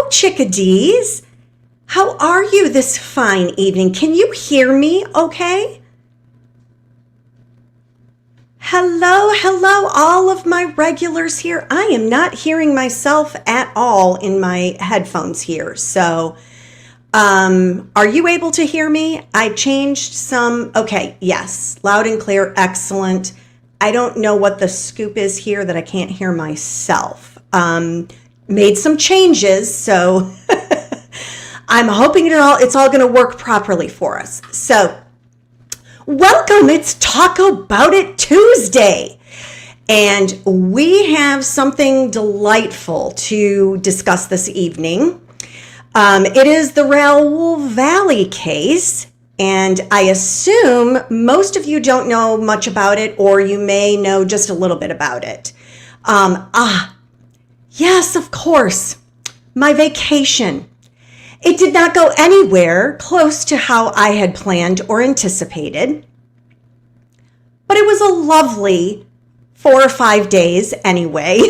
chickadees. How are you this fine evening? Can you hear me okay? Hello, all of my regulars here. I am not hearing myself at all in my headphones here. So, are you able to hear me? I changed some. Okay, yes, loud and clear. Excellent. I don't know what the scoop is here that I can't hear myself. Made some changes, so I'm hoping it's all going to work properly for us. So, welcome. It's Talk About It Tuesday. And we have something delightful to discuss this evening. It is the Raul Valle case. And I assume most of you don't know much about it, or you may know just a little bit about it. Yes, of course. My vacation. It did not go anywhere close to how I had planned or anticipated, but it was a lovely 4 or 5 days anyway.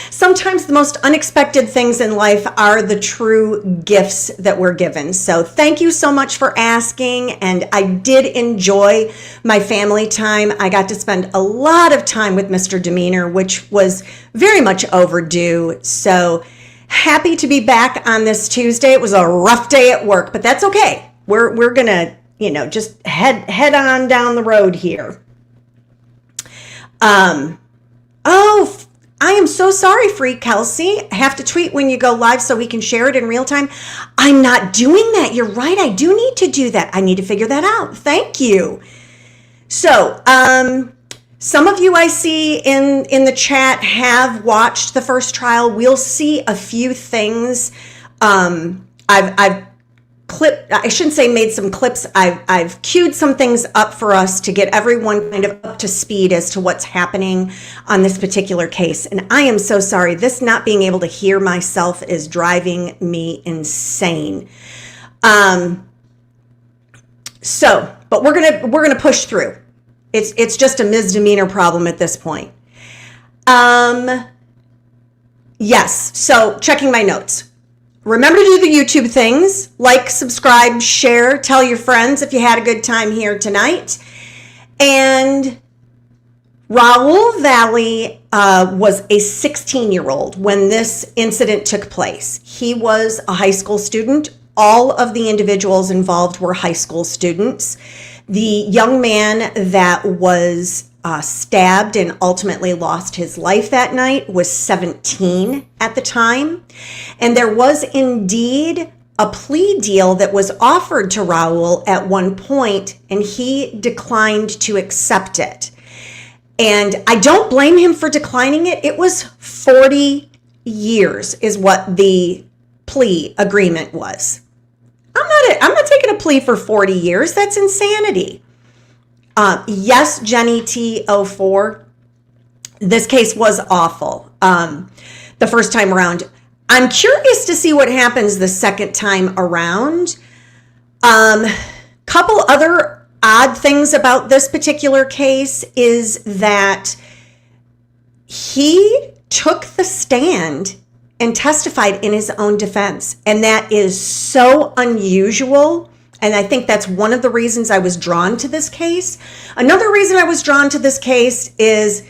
Sometimes the most unexpected things in life are the true gifts that we're given. So thank you so much for asking, and I did enjoy my family time. I got to spend a lot of time with Mr. Demeanor, which was very much overdue. So happy to be back on this Tuesday. It was a rough day at work, but that's okay. We're gonna, just head on down the road here. I am so sorry, Free Kelsey. I have to tweet when you go live so we can share it in real time. I'm not doing that. You're right. I do need to do that. I need to figure that out. Thank you. So, some of you I see in the chat have watched the first trial. We'll see a few things. I've clipped, I shouldn't say made some clips. I've queued some things up for us to get everyone kind of up to speed as to what's happening on this particular case. And I am so sorry. This not being able to hear myself is driving me insane. But we're gonna push through. It's just a misdemeanor problem at this point. Yes, so checking my notes. Remember to do the YouTube things, like, subscribe, share, tell your friends if you had a good time here tonight. And Raul Valle was a 16-year-old when this incident took place. He was a high school student. All of the individuals involved were high school students. The young man that was stabbed and ultimately lost his life that night was 17 at the time. And there was indeed a plea deal that was offered to Raul at one point, and he declined to accept it. And I don't blame him for declining it. It was 40 years is what the plea agreement was. I'm not taking a plea for 40 years. That's insanity. Yes, Jenny T04. This case was awful. The first time around. I'm curious to see what happens the second time around. Couple other odd things about this particular case is that he took the stand and testified in his own defense. And that is so unusual. And I think that's one of the reasons I was drawn to this case. Another reason I was drawn to this case is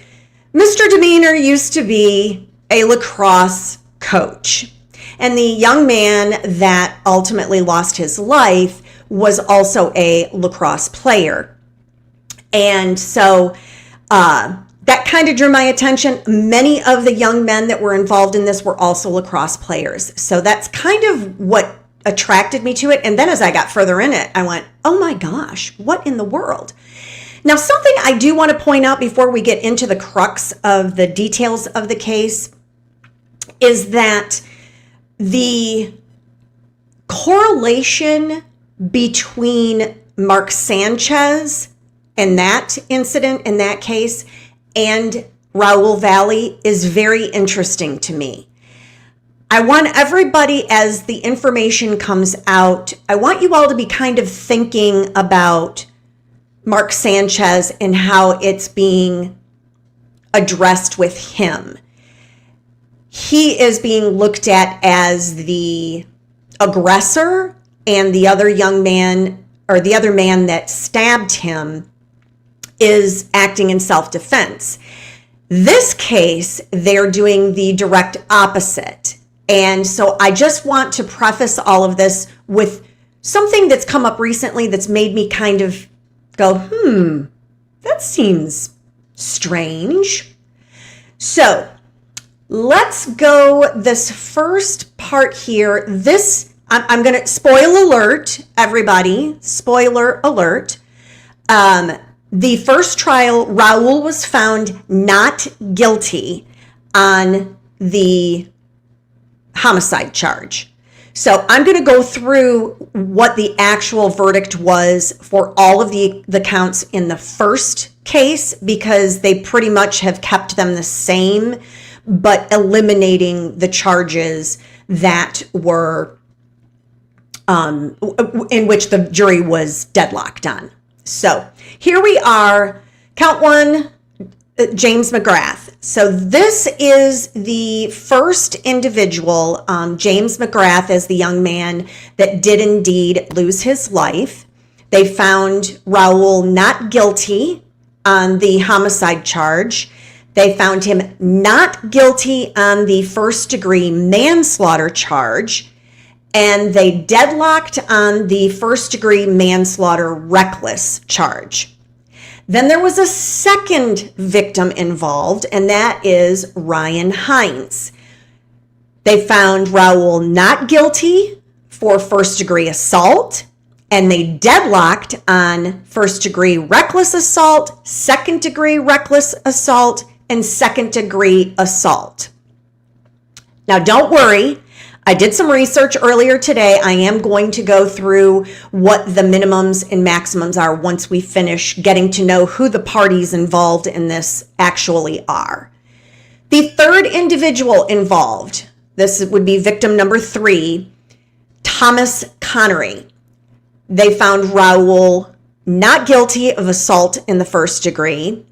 Mr. Demeanor used to be a lacrosse coach. And the young man that ultimately lost his life was also a lacrosse player. And so that kind of drew my attention. Many of the young men that were involved in this were also lacrosse players. So that's kind of what attracted me to it. And then as I got further in it, I went, oh my gosh, what in the world? Now, something I do want to point out before we get into the crux of the details of the case is that the correlation between Mark Sanchez and that incident, in that case, and Raul Valle is very interesting to me. I want everybody, as the information comes out, I want you all to be kind of thinking about Mark Sanchez and how it's being addressed with him. he is being looked at as the aggressor, and the other young man, or the other man that stabbed him, is acting in self-defense. This case, they're doing the direct opposite. And so I just want to preface all of this with something that's come up recently that's made me kind of go, that seems strange. So let's go this first part here. I'm going to, spoiler alert, everybody, spoiler alert. The first trial, Raul was found not guilty on the homicide charge. So I'm going to go through what the actual verdict was for all of the counts in the first case, because they pretty much have kept them the same, but eliminating the charges that were in which the jury was deadlocked on. So here we are, count one, James McGrath. So this is the first individual, James McGrath, is the young man that did indeed lose his life. They found Raul not guilty on the homicide charge. They found him not guilty on the first-degree manslaughter charge, and they deadlocked on the first-degree manslaughter reckless charge. Then there was a second victim involved, and that is Ryan Hines. They found Raul not guilty for first-degree assault, and they deadlocked on first-degree reckless assault, second-degree reckless assault, and second-degree assault. Now, don't worry. I did some research earlier today. I am going to go through what the minimums and maximums are once we finish getting to know who the parties involved in this actually are. The third individual involved, this would be victim number 3, Thomas Connery. They found Raul not guilty of assault in the first degree,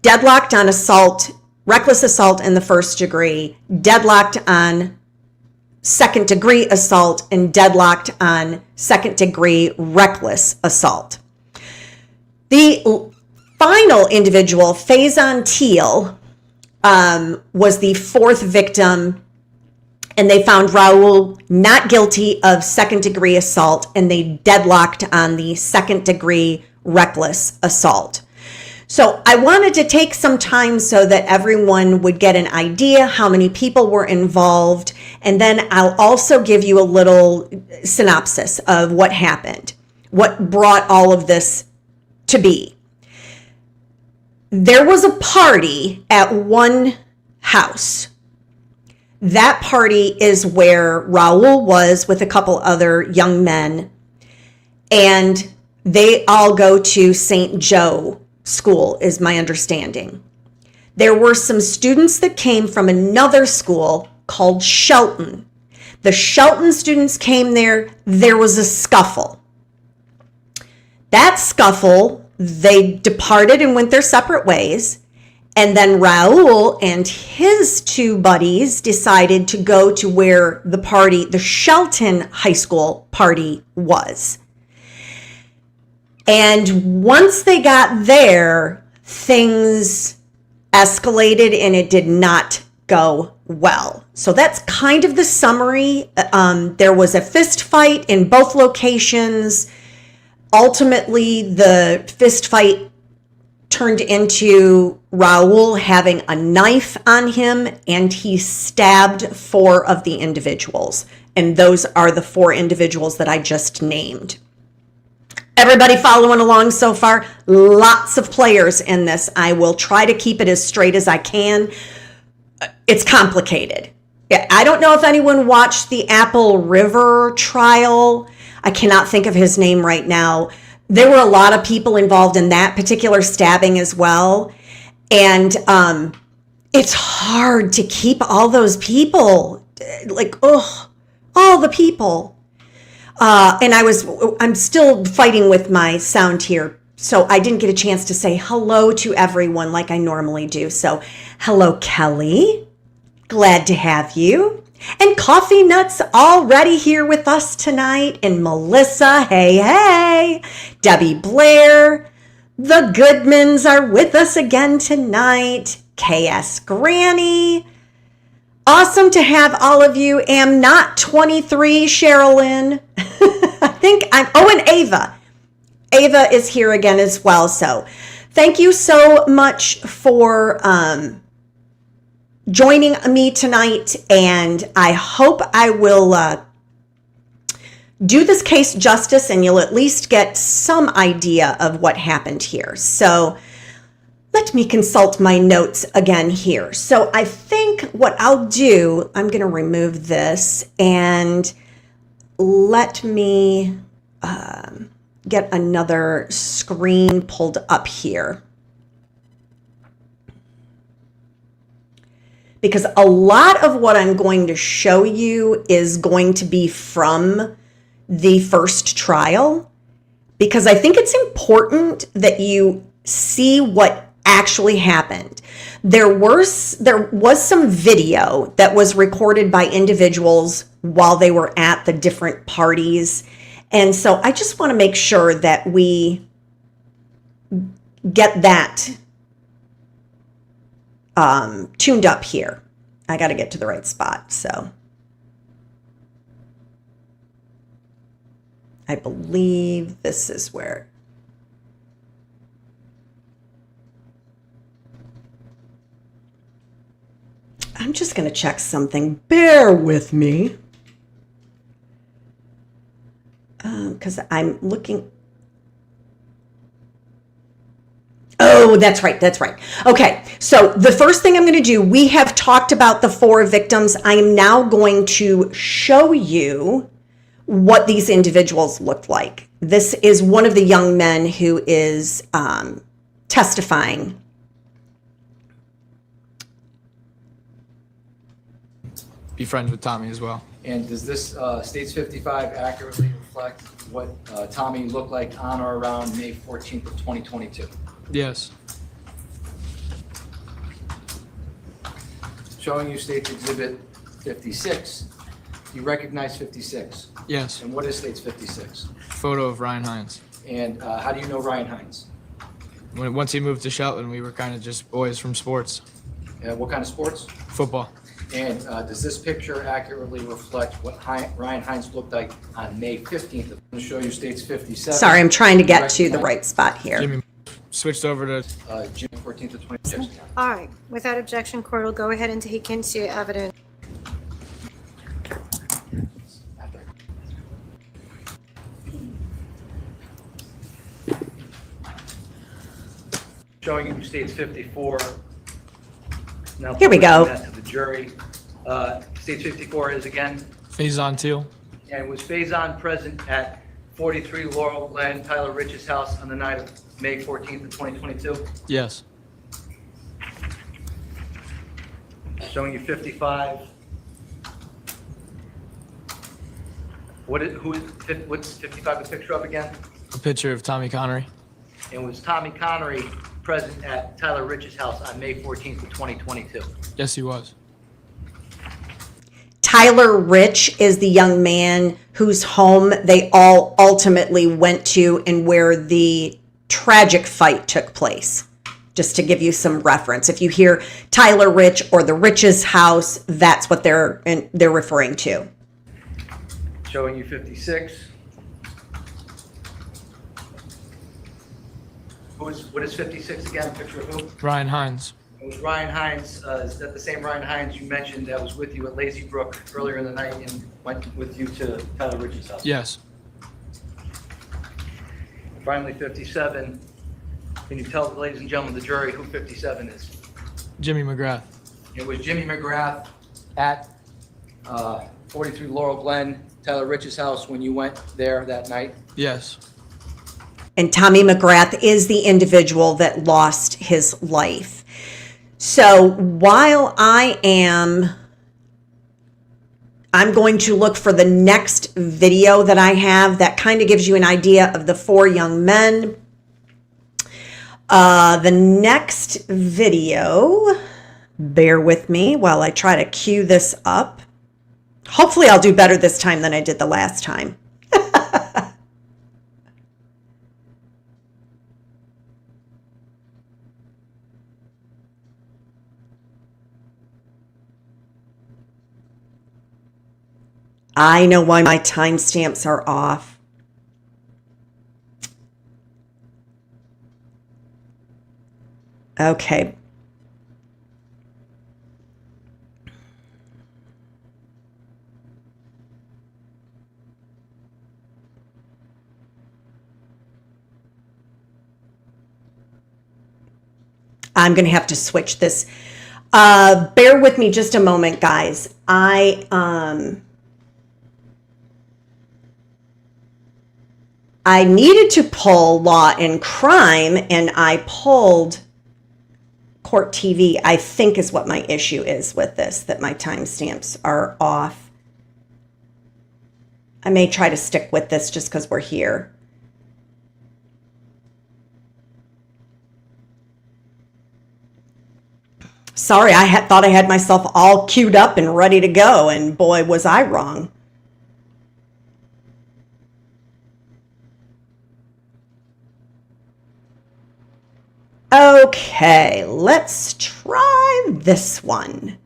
deadlocked on assault, reckless assault in the first degree, deadlocked on second degree assault, and deadlocked on second degree reckless assault. The final individual, Faison Teal, was the fourth victim, and they found Raul not guilty of second degree assault, and they deadlocked on the second degree reckless assault. So I wanted to take some time so that everyone would get an idea how many people were involved, and then I'll also give you a little synopsis of what happened, what brought all of this to be. There was a party at one house. That party is where Raul was with a couple other young men, and they all go to St. Joe School, is my understanding. There were some students that came from another school called Shelton. The Shelton students came there. There was a scuffle. That scuffle, they departed and went their separate ways. And then Raul and his two buddies decided to go to where the party, the Shelton High School party, was. And once they got there, things escalated and it did not go well. So that's kind of the summary. There was a fist fight in both locations. Ultimately, the fist fight turned into Raul having a knife on him, and he stabbed 4 of the individuals. And those are the 4 individuals that I just named. Everybody following along so far? Lots of players in this. I will try to keep it as straight as I can. It's complicated. I don't know if anyone watched the Apple River trial. I cannot think of his name right now. There were a lot of people involved in that particular stabbing as well. And it's hard to keep all those people, all the people. And I'm still fighting with my sound here, so I didn't get a chance to say hello to everyone like I normally do. So, hello, Kelly. Glad to have you. And Coffee Nuts already here with us tonight. And Melissa, hey. Debbie Blair. The Goodmans are with us again tonight. KS Granny. Awesome to have all of you. Am not 23, Sherilyn. I think and Ava. Ava is here again as well. So thank you so much for joining me tonight. And I hope I will do this case justice and you'll at least get some idea of what happened here. So let me consult my notes again here. So I think what I'll do, I'm going to remove this and let me get another screen pulled up here. Because a lot of what I'm going to show you is going to be from the first trial. Because I think it's important that you see what actually happened. There was some video that was recorded by individuals while they were at the different parties. And so I just want to make sure that we get that tuned up here. I got to get to the right spot. So I believe this is where. I'm just going to check something. Bear with me. Because I'm looking. Oh, that's right. Okay, so the first thing I'm going to do, we have talked about the 4 victims. I am now going to show you what these individuals looked like. This is one of the young men who is testifying. Be friends with Tommy as well. And does this States 55 accurately reflect what Tommy looked like on or around May 14th of 2022? Yes. Showing you States Exhibit 56, you recognize 56. Yes. And what is States 56? Photo of Ryan Hines. And how do you know Ryan Hines? Once he moved to Shelton, we were kind of just boys from sports. What kind of sports? Football. And does this picture accurately reflect what Ryan Hines looked like on May 15th? I'm going to show you States 57. Sorry, I'm trying to get to the right spot here. Jimmy switched over to June 14th of 26. All right. Without objection, court will go ahead and take into evidence. Showing you States 54. Now Here we go. that to the jury. States 54 is again, Faison Teal. and was Faison present at 43 Laurel Glen, Tyler Rich's house on the night of May 14th of 2022? Yes. Showing you 55. What's 55 a picture of again? A picture of Tommy Connery. And was Tommy Connery present at Tyler Rich's house on May 14th of 2022? Yes, he was. Tyler Rich is the young man whose home they all ultimately went to and where the tragic fight took place. Just to give you some reference. If you hear Tyler Rich or the Rich's house, that's what they're referring to. Showing you 56. What is 56 again? A picture of who? Ryan Hines. It was Ryan Hines. Is that the same Ryan Hines you mentioned that was with you at Lazy Brook earlier in the night and went with you to Tyler Rich's house? Yes. Finally, 57. Can you tell the ladies and gentlemen of the jury who 57 is? Jimmy McGrath. It was Jimmy McGrath at 43 Laurel Glen, Tyler Rich's house when you went there that night? Yes. And Tommy McGrath is the individual that lost his life. So while I'm going to look for the next video that I have that kind of gives you an idea of the 4 young men. The next video, Bear with me while I try to cue this up. Hopefully I'll do better this time than I did the last time. I know why my timestamps are off. Okay. I'm going to have to switch this. Bear with me just a moment, guys. I needed to pull Law and Crime, and I pulled Court TV, I think is what my issue is with this, that my timestamps are off. I may try to stick with this just because we're here. Sorry, I thought I had myself all queued up and ready to go, and boy, was I wrong. Okay, let's try this one.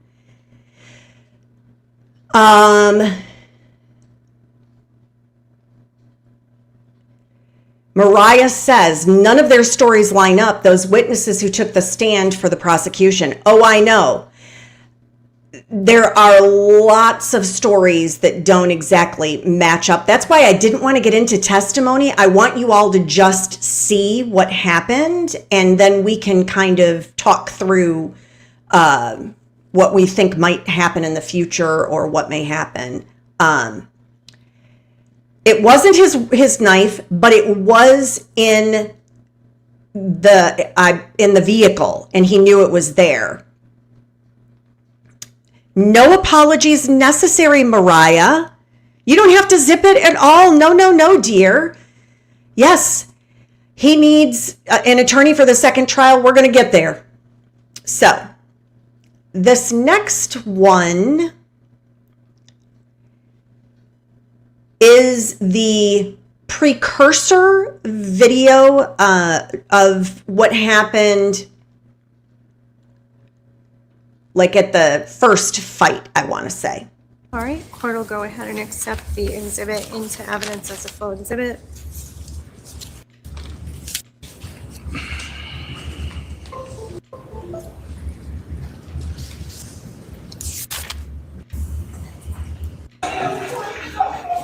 Mariah says, none of their stories line up. Those witnesses who took the stand for the prosecution. Oh, I know. There are lots of stories that don't exactly match up. That's why I didn't want to get into testimony. I want you all to just see what happened, and then we can kind of talk through what we think might happen in the future or what may happen. It wasn't his knife, but it was in the vehicle, and he knew it was there. No apologies necessary, Mariah. You don't have to zip it at all. No, no, no, dear. Yes, he needs an attorney for the second trial. We're going to get there. So, this next one is the precursor video of what happened, like at the first fight, I want to say. All right, court will go ahead and accept the exhibit into evidence as a full exhibit.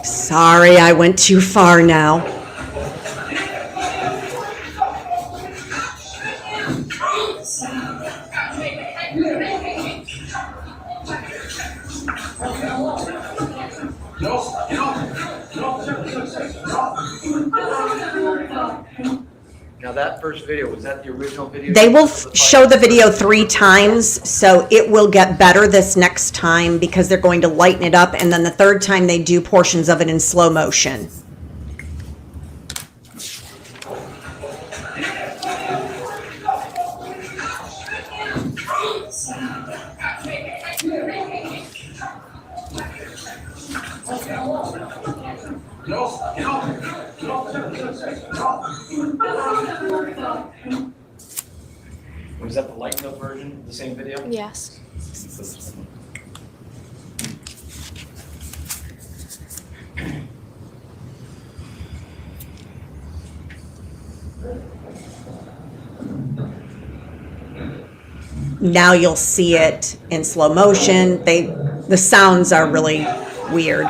Sorry, I went too far now. Now that first video, was that the original video? They will show the video 3 times, so it will get better this next time because they're going to lighten it up, and then the third time they do portions of it in slow motion. Was that the lightened up version of the same video? Yes. Now you'll see it in slow motion. The sounds are really weird.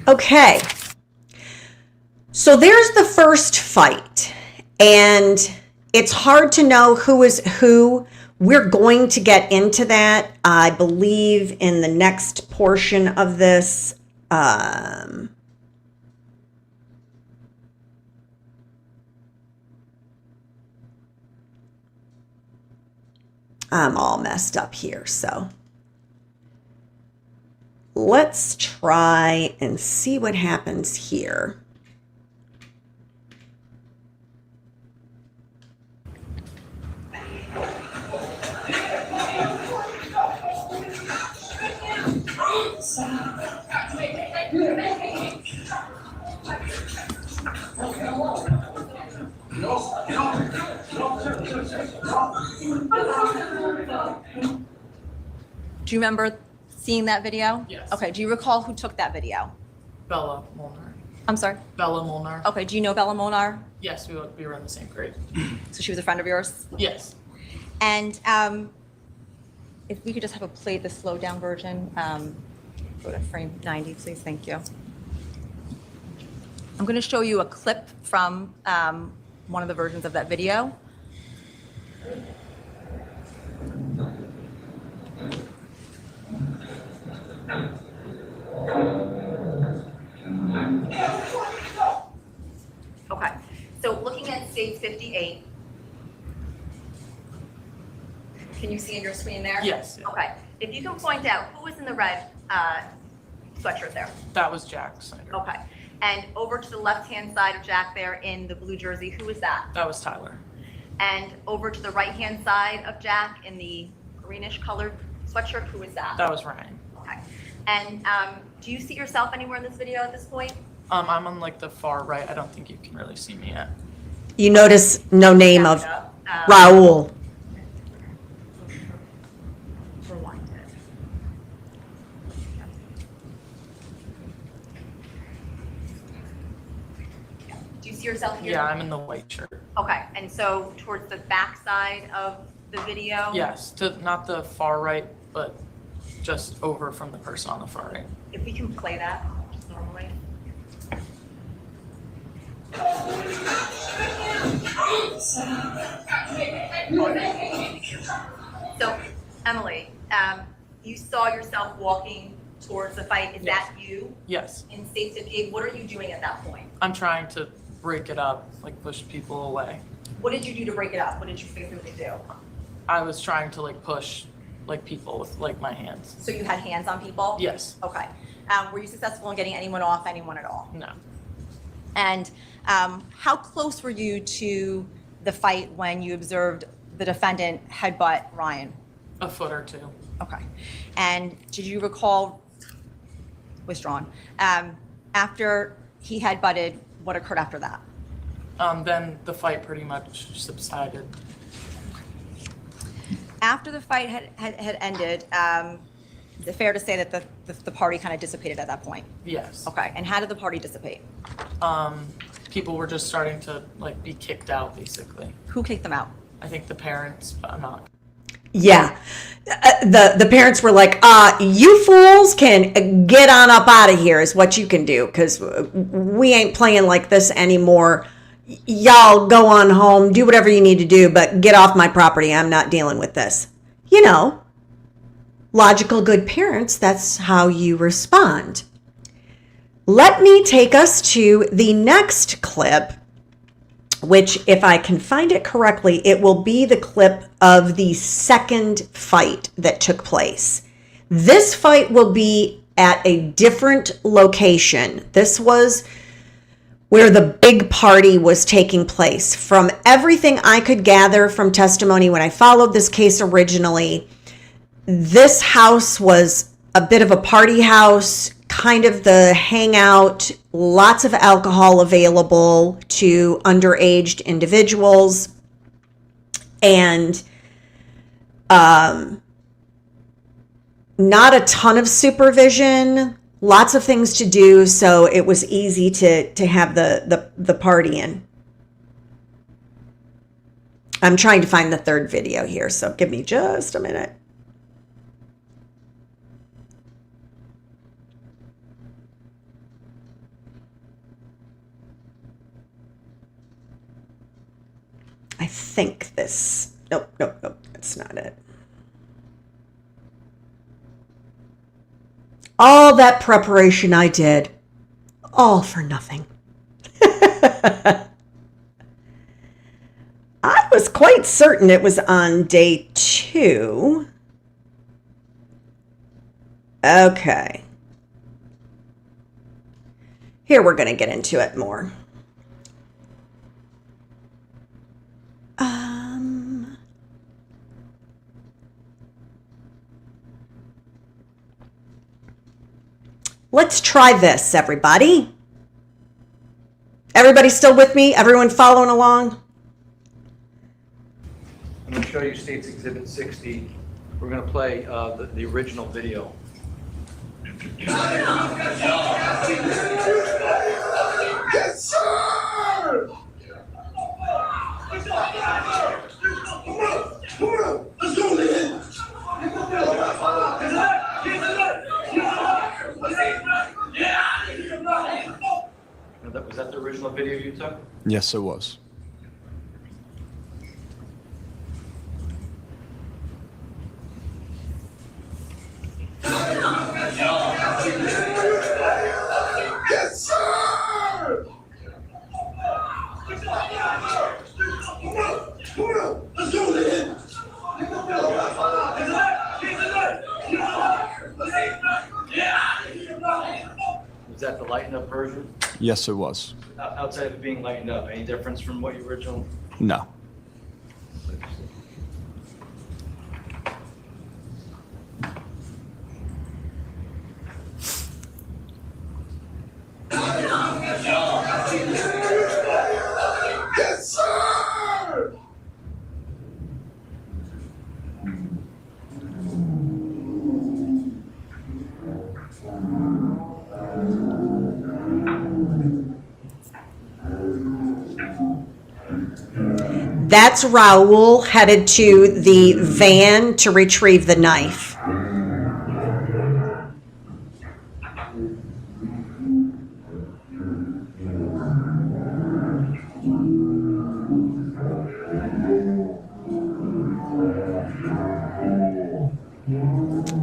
Okay, so there's the first fight, And it's hard to know who is who. We're going to get into that, I believe, in the next portion of this. I'm all messed up here, so let's try and see what happens here. Do you remember seeing that video? Yes. Okay, do you recall who took that video? Bella Molnar. I'm sorry? Bella Molnar. Okay, do you know Bella Molnar? Yes, we were in the same grade. So she was a friend of yours? Yes. And if we could just have a play the slow down version, go to frame 90, please, thank you. I'm going to show you a clip from one of the versions of that video. Okay, so looking at stage 58, can you see in your screen there? Yes. Okay, if you can point out who was in the red sweatshirt there. That was Jack Snyder. Okay, and over to the left-hand side of Jack there in the blue jersey, who was that? That was Tyler. And over to the right-hand side of Jack in the greenish colored sweatshirt, who was that? That was Ryan. Okay, and do you see yourself anywhere in this video at this point? I'm on like the far right. I don't think you can really see me yet. You notice no name of Um, Raul. Rewind it. Do you see yourself here? Yeah, I'm in the white shirt. Okay, and so towards the back side of the video? Yes, not the far right, but just over from the person on the far right. If we can play that just normally. So, Emily, you saw yourself walking towards the fight. Is that you Yes. in state 58? What are you doing at that point? I'm trying to break it up, like push people away. What did you do to break it up? What did you physically do? I was trying to like push like people with like my hands. So you had hands on people? Yes. Okay. Were you successful in getting anyone off, anyone at all? No. And how close were you to the fight when you observed the defendant headbutt Ryan? A foot or two. Okay. And did you recall, withdrawn, after he headbutted, what occurred after that? Then the fight pretty much subsided. After the fight had ended, is it fair to say that the party kind of dissipated at that point? Yes. Okay. And how did the party dissipate? People were just starting to like be kicked out basically. Who kicked them out? I think the parents, but I'm not. Yeah. The parents were like, you fools can get on up out of here is what you can do, because we ain't playing like this anymore. Y'all go on home, do whatever you need to do, but get off my property. I'm not dealing with this. You know, logical good parents, that's how you respond. Let me take us to the next clip, which, if I can find it correctly, it will be the clip of the second fight that took place. This fight will be at a different location. This was where the big party was taking place. From everything I could gather from testimony when I followed this case originally, this house was a bit of a party house, kind of the hangout, lots of alcohol available to underage individuals, and not a ton of supervision, lots of things to do, so it was easy to have the party in. I'm trying to find the third video here, so give me just a minute. think this. Nope, that's not it. All that preparation I did, all for nothing. I was quite certain it was on day 2. Okay. Here we're going to get into it more. Let's try this, everybody. Everybody still with me? Everyone following along? I'm going to show you State's Exhibit 60. We're going to play the original video. Yes, sir! Come on, let's go, man. Was that the original video you took? Yes, it was. Yes, sir! Come on, let's go, man. Was that the lightened up version? Yes, it was. Outside of it being lightened up, any difference from what you original? No. Yes, sir! That's Raul headed to the van to retrieve the knife.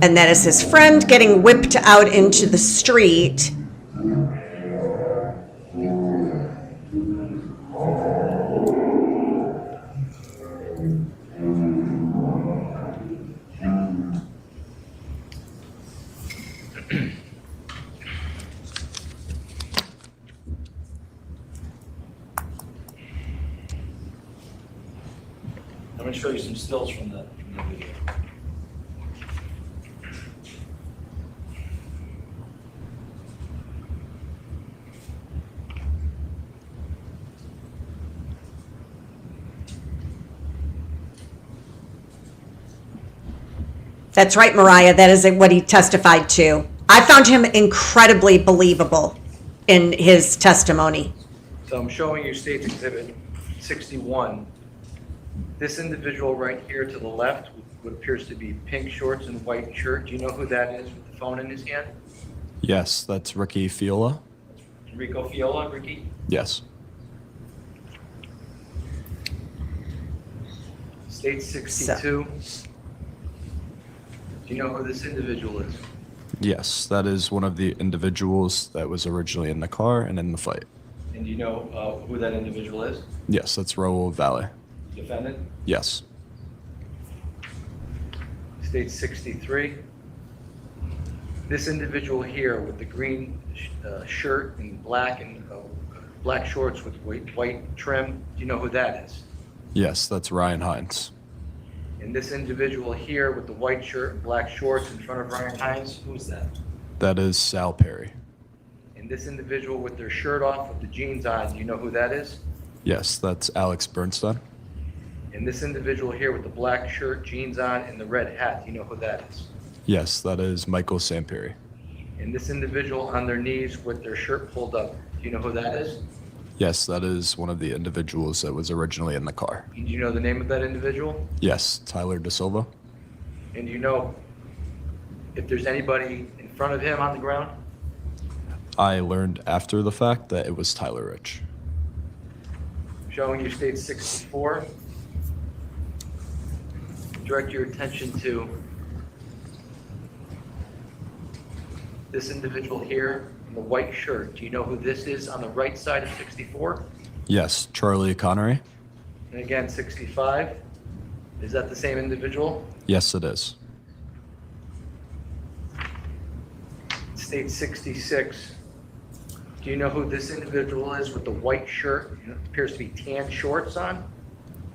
And that is his friend getting whipped out into the street. I'm going to show you some stills from the video. That's right, Mariah. That is what he testified to. I found him incredibly believable in his testimony. So I'm showing you State's Exhibit 61. This individual right here to the left, what appears to be pink shorts and white shirt, do you know who that is with the phone in his hand? Yes, that's Ricky Fiola. Rico Fiola, Ricky? Yes. State 62. Do you know who this individual is? Yes, that is one of the individuals that was originally in the car and in the fight. And do you know who that individual is? Yes, that's Raul Valle. Defendant? Yes. State 63. This individual here with the green shirt and black shorts with white trim, do you know who that is? Yes, that's Ryan Hines. And this individual here with the white shirt and black shorts in front of Ryan Hines, who's that? That is Sal Perry. And this individual with their shirt off with the jeans on, do you know who that is? Yes, that's Alex Bernstein. And this individual here with the black shirt, jeans on, and the red hat, do you know who that is? Yes, that is Michael Sampieri. And this individual on their knees with their shirt pulled up, do you know who that is? Yes, that is one of the individuals that was originally in the car. And do you know the name of that individual? Yes, Tyler De Silva. And do you know if there's anybody in front of him on the ground? I learned after the fact that it was Tyler Rich. Showing you State 64. direct your attention to this individual here in the white shirt. Do you know who this is on the right side of 64? Yes, Charlie Connery. And again, 65. Is that the same individual? Yes, it is. State 66. Do you know who this individual is with the white shirt? It appears to be tan shorts on.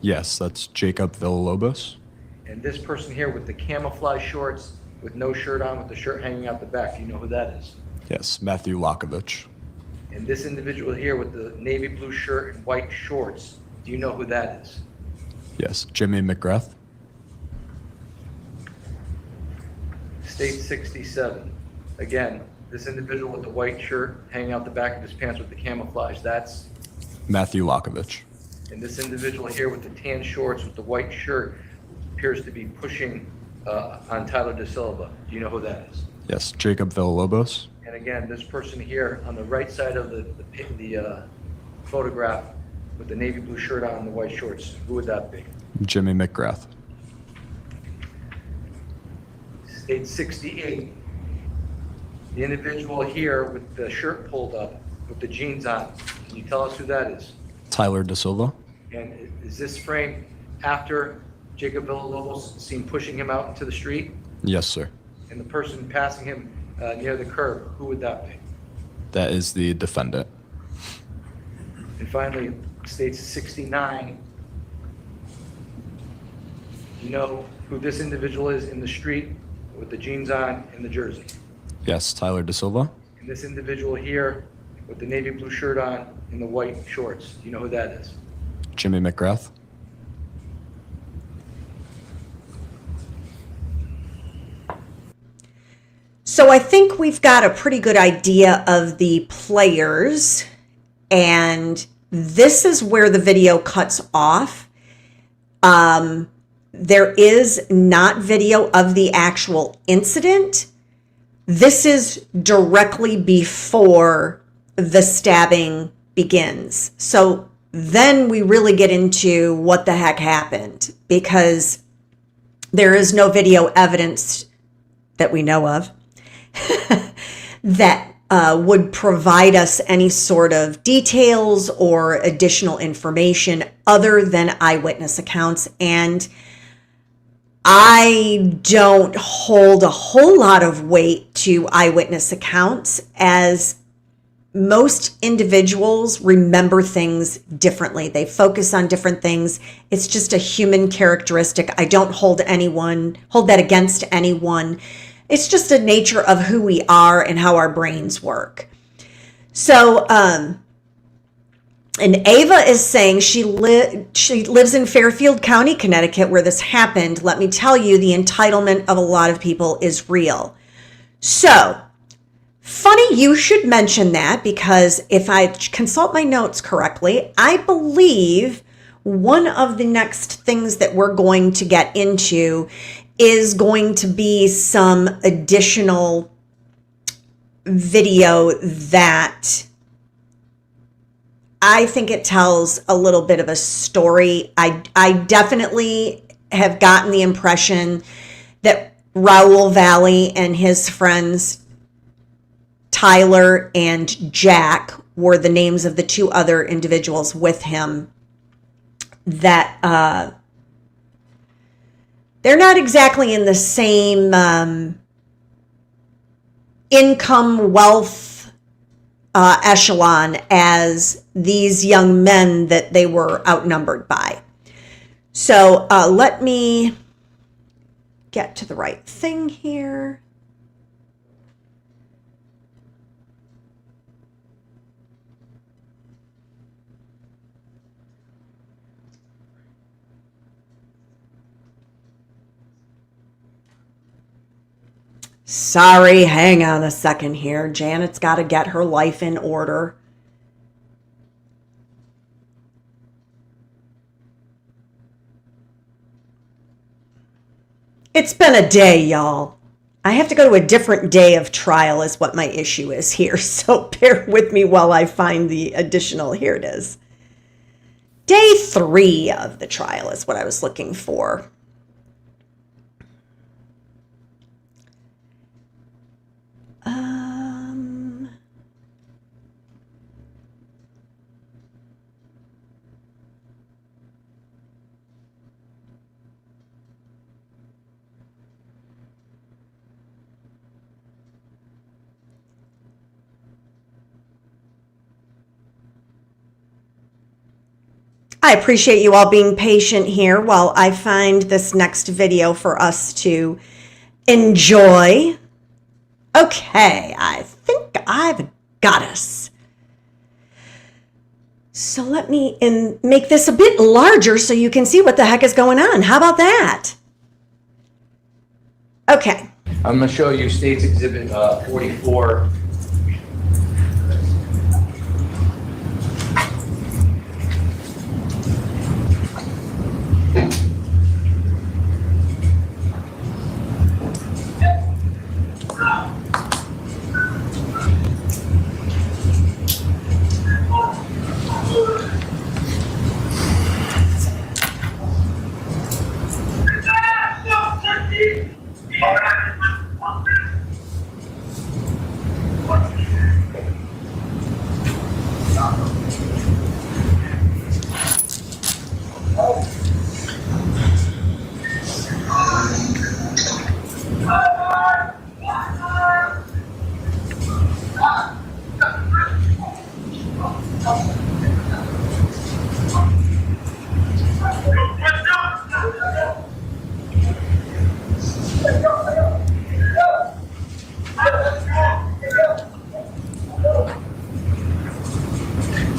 Yes, that's Jacob Villalobos. And this person here with the camouflage shorts with no shirt on, with the shirt hanging out the back. Do you know who that is? Yes, Matthew Lakovich. And this individual here with the navy blue shirt and white shorts. Do you know who that is? Yes, Jimmy McGrath. State 67. Again, this individual with the white shirt hanging out the back of his pants with the camouflage, that's, Matthew Lakovich. and this individual here with the tan shorts with the white shirt appears to be pushing on Tyler De Silva. Do you know who that is? Yes, Jacob Villalobos. And again, this person here on the right side of the photograph with the navy blue shirt on and the white shorts, who would that be? Jimmy McGrath. State 68. The individual here with the shirt pulled up, with the jeans on, can you tell us who that is? Tyler De Silva. And is this frame after Jacob Villalobos seen pushing him out into the street? Yes, sir. And the person passing him near the curb, who would that be? That is the defendant. And finally, states 69. You know who this individual is in the street with the jeans on and the jersey? Yes, Tyler De Silva. And this individual here with the navy blue shirt on and the white shorts, do you know who that is? Jimmy McGrath. So I think we've got a pretty good idea of the players, and this is where the video cuts off. There is not video of the actual incident. This is directly before the stabbing begins. So then we really get into what the heck happened, because there is no video evidence that we know of that would provide us any sort of details or additional information other than eyewitness accounts. And I don't hold a whole lot of weight to eyewitness accounts, as most individuals remember things differently. They focus on different things. It's just a human characteristic. I don't hold that against anyone. It's just a nature of who we are and how our brains work. So, and Ava is saying she lives in Fairfield County, Connecticut, where this happened. Let me tell you, the entitlement of a lot of people is real. So, funny you should mention that, because if I consult my notes correctly, I believe one of the next things that we're going to get into is going to be some additional video that I think it tells a little bit of a story. I definitely have gotten the impression that Raul Valle and his friends Tyler and Jack were the names of the two other individuals with him, that they're not exactly in the same income, wealth echelon as these young men that they were outnumbered by. So let me get to the right thing here. Sorry, hang on a second here. Janet's got to get her life in order. It's been a day, y'all. I have to go to a different day of trial is what my issue is here. So bear with me while I find the additional. Here it is. Day 3 of the trial is what I was looking for. I appreciate you all being patient here while I find this next video for us to enjoy. Okay, I think I've got us. So let me make this a bit larger so you can see what the heck is going on. How about that? Okay. I'm going to show you State's Exhibit 44.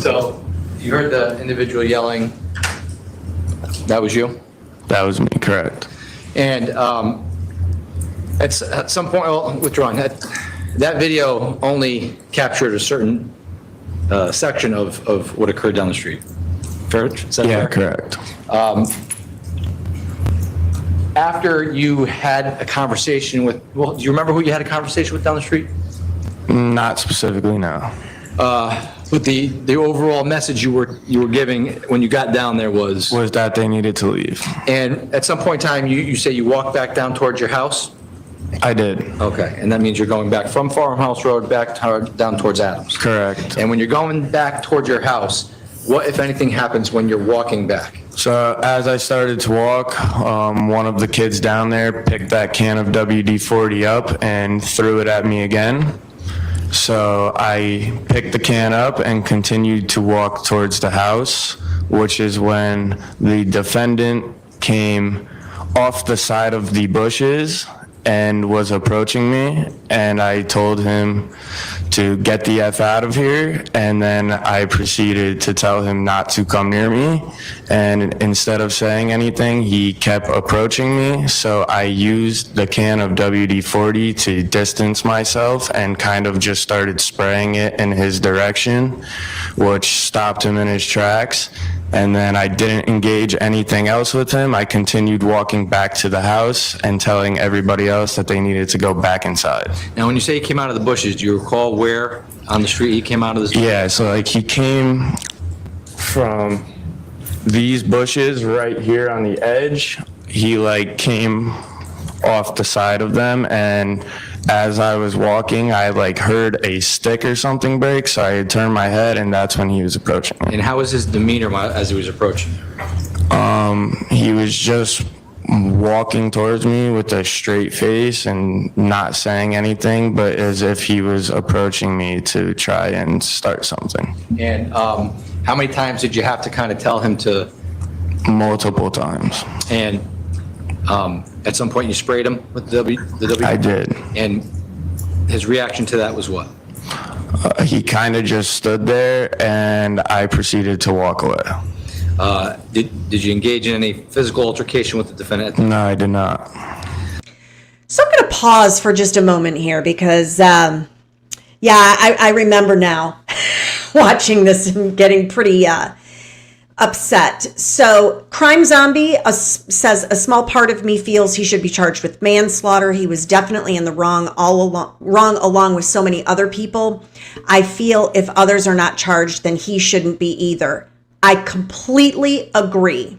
So you heard the individual yelling. That was you? That was me, correct. And at some point, well, withdrawn. That video only captured a certain section of what occurred down the street. Fair? Is that Yeah, fair? correct. After you had a conversation with, well, do you remember who you had a conversation with down the street? Not specifically, no. But the overall message you were giving when you got down there was, Was that they needed to leave. and at some point in time, you say you walked back down towards your house? I did, Okay, and that means you're going back from Farmhouse Road back down towards Adams. correct. And when you're going back towards your house, what, if anything, happens when you're walking back? So as I started to walk, one of the kids down there picked that can of WD-40 up and threw it at me again. So I picked the can up and continued to walk towards the house, which is when the defendant came off the side of the bushes and was approaching me, and I told him to get the F out of here, and then I proceeded to tell him not to come near me, and instead of saying anything, he kept approaching me, so I used the can of WD-40 to distance myself and kind of just started spraying it in his direction, which stopped him in his tracks. And then I didn't engage anything else with him. I continued walking back to the house and telling everybody else that they needed to go back inside. Now, when you say he came out of the bushes, do you recall where on the street he came out of the street? Yeah, so like he came from these bushes right here on the edge. He like came off the side of them, and as I was walking, I like heard a stick or something break, so I had turned my head, and that's when he was approaching me. And how was his demeanor as he was approaching? He was just walking towards me with a straight face and not saying anything, but as if he was approaching me to try and start something. And how many times did you have to kind of tell him to? Multiple times. And at some point you sprayed him with the W? I did. And his reaction to that was what? He kind of just stood there, and I proceeded to walk away. Did you engage in any physical altercation with the defendant? No, I did not. So I'm going to pause for just a moment here because, I remember now watching this and getting pretty upset. So Crime Zombie says a small part of me feels he should be charged with manslaughter. He was definitely in the wrong along with so many other people. I feel if others are not charged, then he shouldn't be either. I completely agree.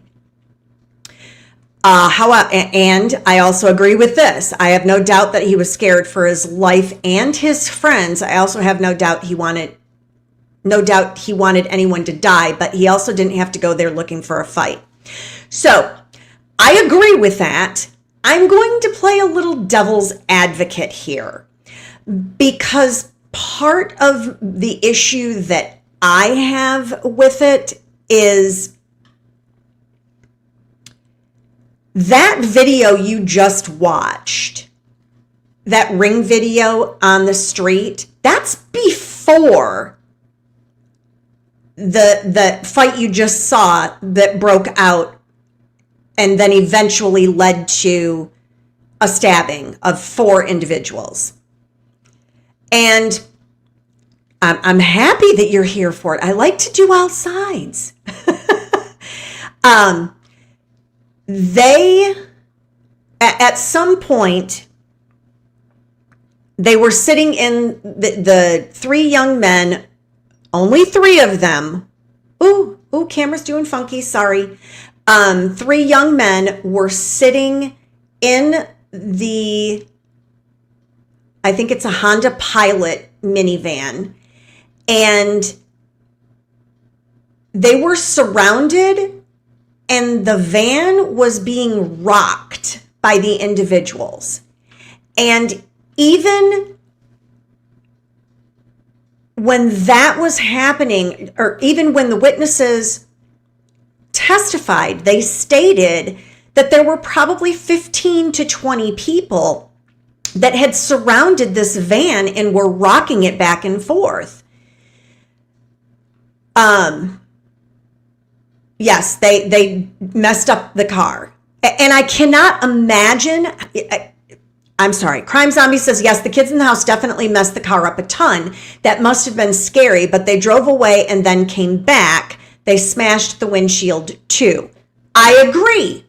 However, and I also agree with this. I have no doubt that he was scared for his life and his friends. I also have no doubt he wanted anyone to die, but he also didn't have to go there looking for a fight. So I agree with that. I'm going to play a little devil's advocate here because part of the issue that I have with it is That video you just watched, that ring video on the street, that's before the fight you just saw that broke out and then eventually led to a stabbing of 4 individuals. And I'm happy that you're here for it. I like to do all sides. They, at some point, they were sitting in the 3 young men, only 3 of them. Ooh, camera's doing funky, sorry. 3 young men were sitting in the, I think it's a Honda Pilot minivan, and they were surrounded, and the van was being rocked by the individuals. And even when that was happening, or even when the witnesses testified, they stated that there were probably 15 to 20 people that had surrounded this van and were rocking it back and forth. Yes, they messed up the car. And I cannot imagine, I'm sorry, Crime Zombie says, yes, the kids in the house definitely messed the car up a ton. That must have been scary, but they drove away and then came back. They smashed the windshield too. I agree.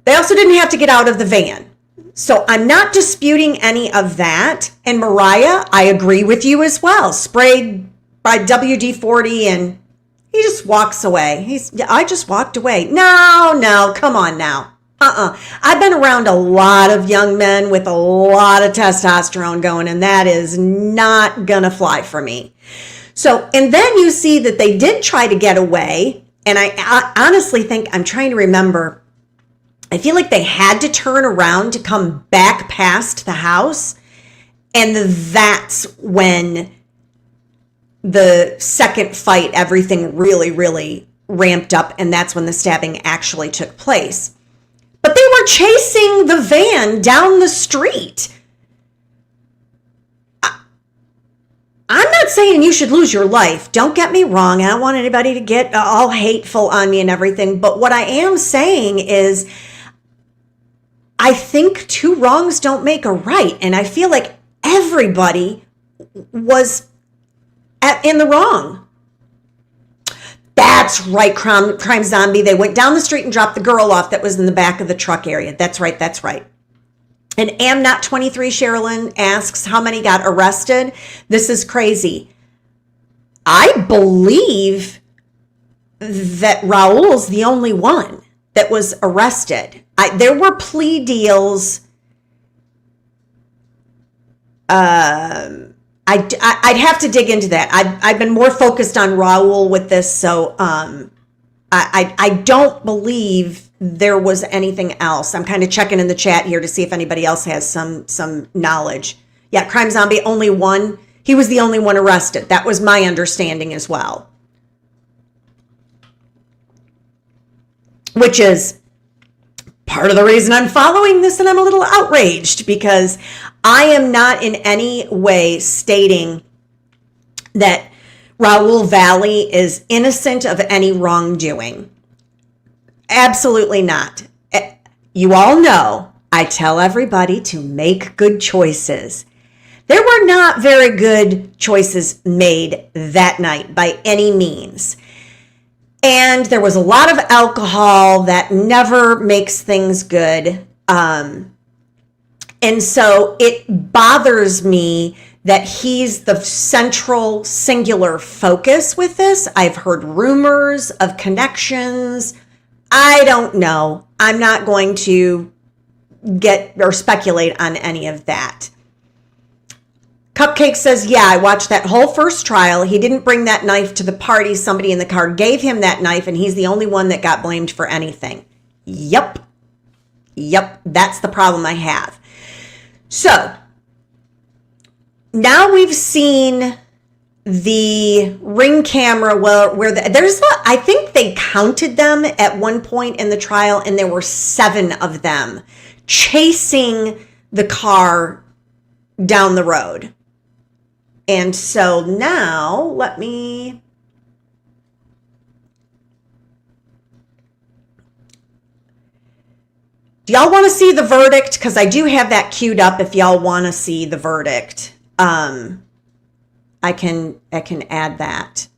They also didn't have to get out of the van. So I'm not disputing any of that. And Mariah, I agree with you as well. Sprayed by WD-40 and he just walks away. I just walked away. No, come on now. I've been around a lot of young men with a lot of testosterone going, and that is not gonna fly for me. So, and then you see that they did try to get away, and I honestly think, I'm trying to remember, I feel like they had to turn around to come back past the house, and that's when the second fight, everything really, really ramped up, and that's when the stabbing actually took place. But they were chasing the van down the street. I'm not saying you should lose your life. Don't get me wrong. I don't want anybody to get all hateful on me and everything. But what I am saying is, I think 2 wrongs don't make a right. And I feel like everybody was in the wrong. That's right, Crime Zombie. They went down the street and dropped the girl off that was in the back of the truck area. That's right. And Am Not23 Sherilyn asks how many got arrested. This is crazy. I believe that Raul's the only one that was arrested. There were plea deals. I'd have to dig into that. I've been more focused on Raul with this, so I don't believe there was anything else. I'm kind of checking in the chat here to see if anybody else has some knowledge. Yeah, Crime Zombie, only one. He was the only one arrested. That was my understanding as well. Which is part of the reason I'm following this, and I'm a little outraged because I am not in any way stating that Raul Valle is innocent of any wrongdoing. Absolutely not. You all know I tell everybody to make good choices. There were not very good choices made that night by any means. And there was a lot of alcohol that never makes things good. And so it bothers me that he's the central singular focus with this. I've heard rumors of connections. I don't know. I'm not going to get or speculate on any of that. Cupcake says, yeah, I watched that whole first trial. He didn't bring that knife to the party. Somebody in the car gave him that knife, and he's the only one that got blamed for anything. Yep, that's the problem I have. So, now we've seen the ring camera, I think they counted them at one point in the trial, and there were 7 of them chasing the car down the road. And so now do y'all want to see the verdict? Because I do have that queued up if y'all want to see the verdict. I can add that.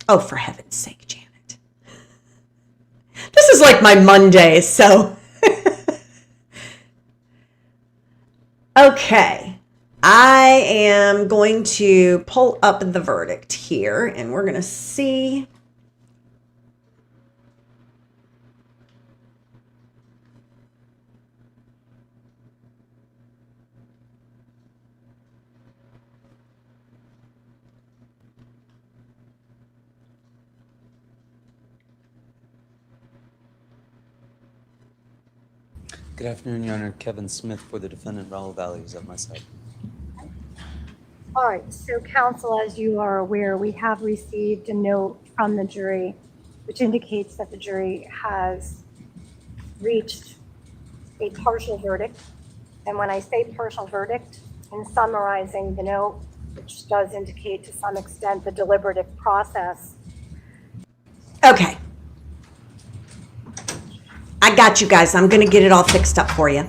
Oh, for heaven's sake, Janet. This is like my Monday, so. Okay. I am going to pull up the verdict here, and we're going to see. Good afternoon, Your Honor. Kevin Smith for the defendant, Raul Valle, is at my side. All right, so counsel, as you are aware, we have received a note from the jury which indicates that the jury has reached a partial verdict. And when I say partial verdict, in summarizing the note, which does indicate to some extent the deliberative process. Okay. I got you guys. I'm going to get it all fixed up for you.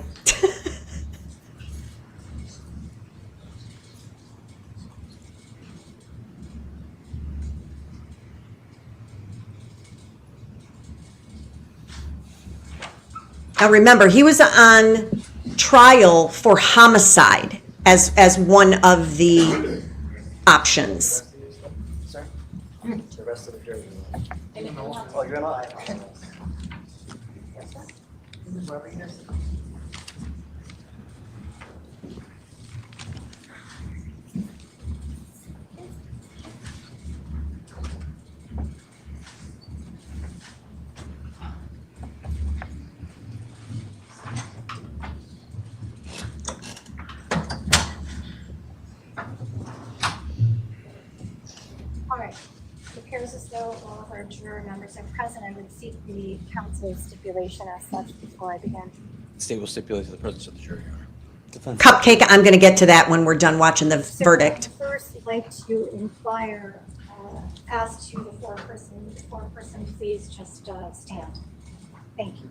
Now remember, he was on trial for homicide as one of the options. The rest of the jury. Oh, you're in line. All right, it appears as though all of our juror members are present. I would seek the counsel's stipulation as such before I begin. The state will stipulate to the presence of the jury, Your Honor. Defense. Cupcake, I'm going to get to that when we're done watching the So verdict. first, I'd like to inquire as to the foreperson. The foreperson, please just stand. Thank you.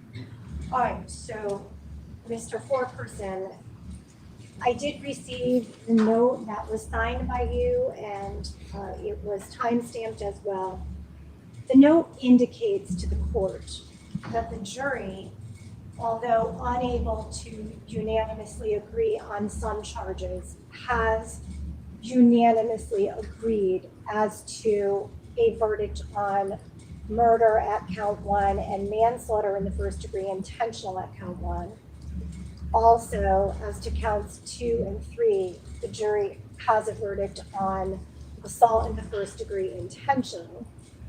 All right, so Mr. Foreperson, I did receive the note that was signed by you, and it was timestamped as well. The note indicates to the court that the jury, although unable to unanimously agree on some charges, has unanimously agreed as to a verdict on murder at count 1 and manslaughter in the first degree intentional at count 1. Also, as to counts 2 and 3, the jury has a verdict on assault in the first degree intentional.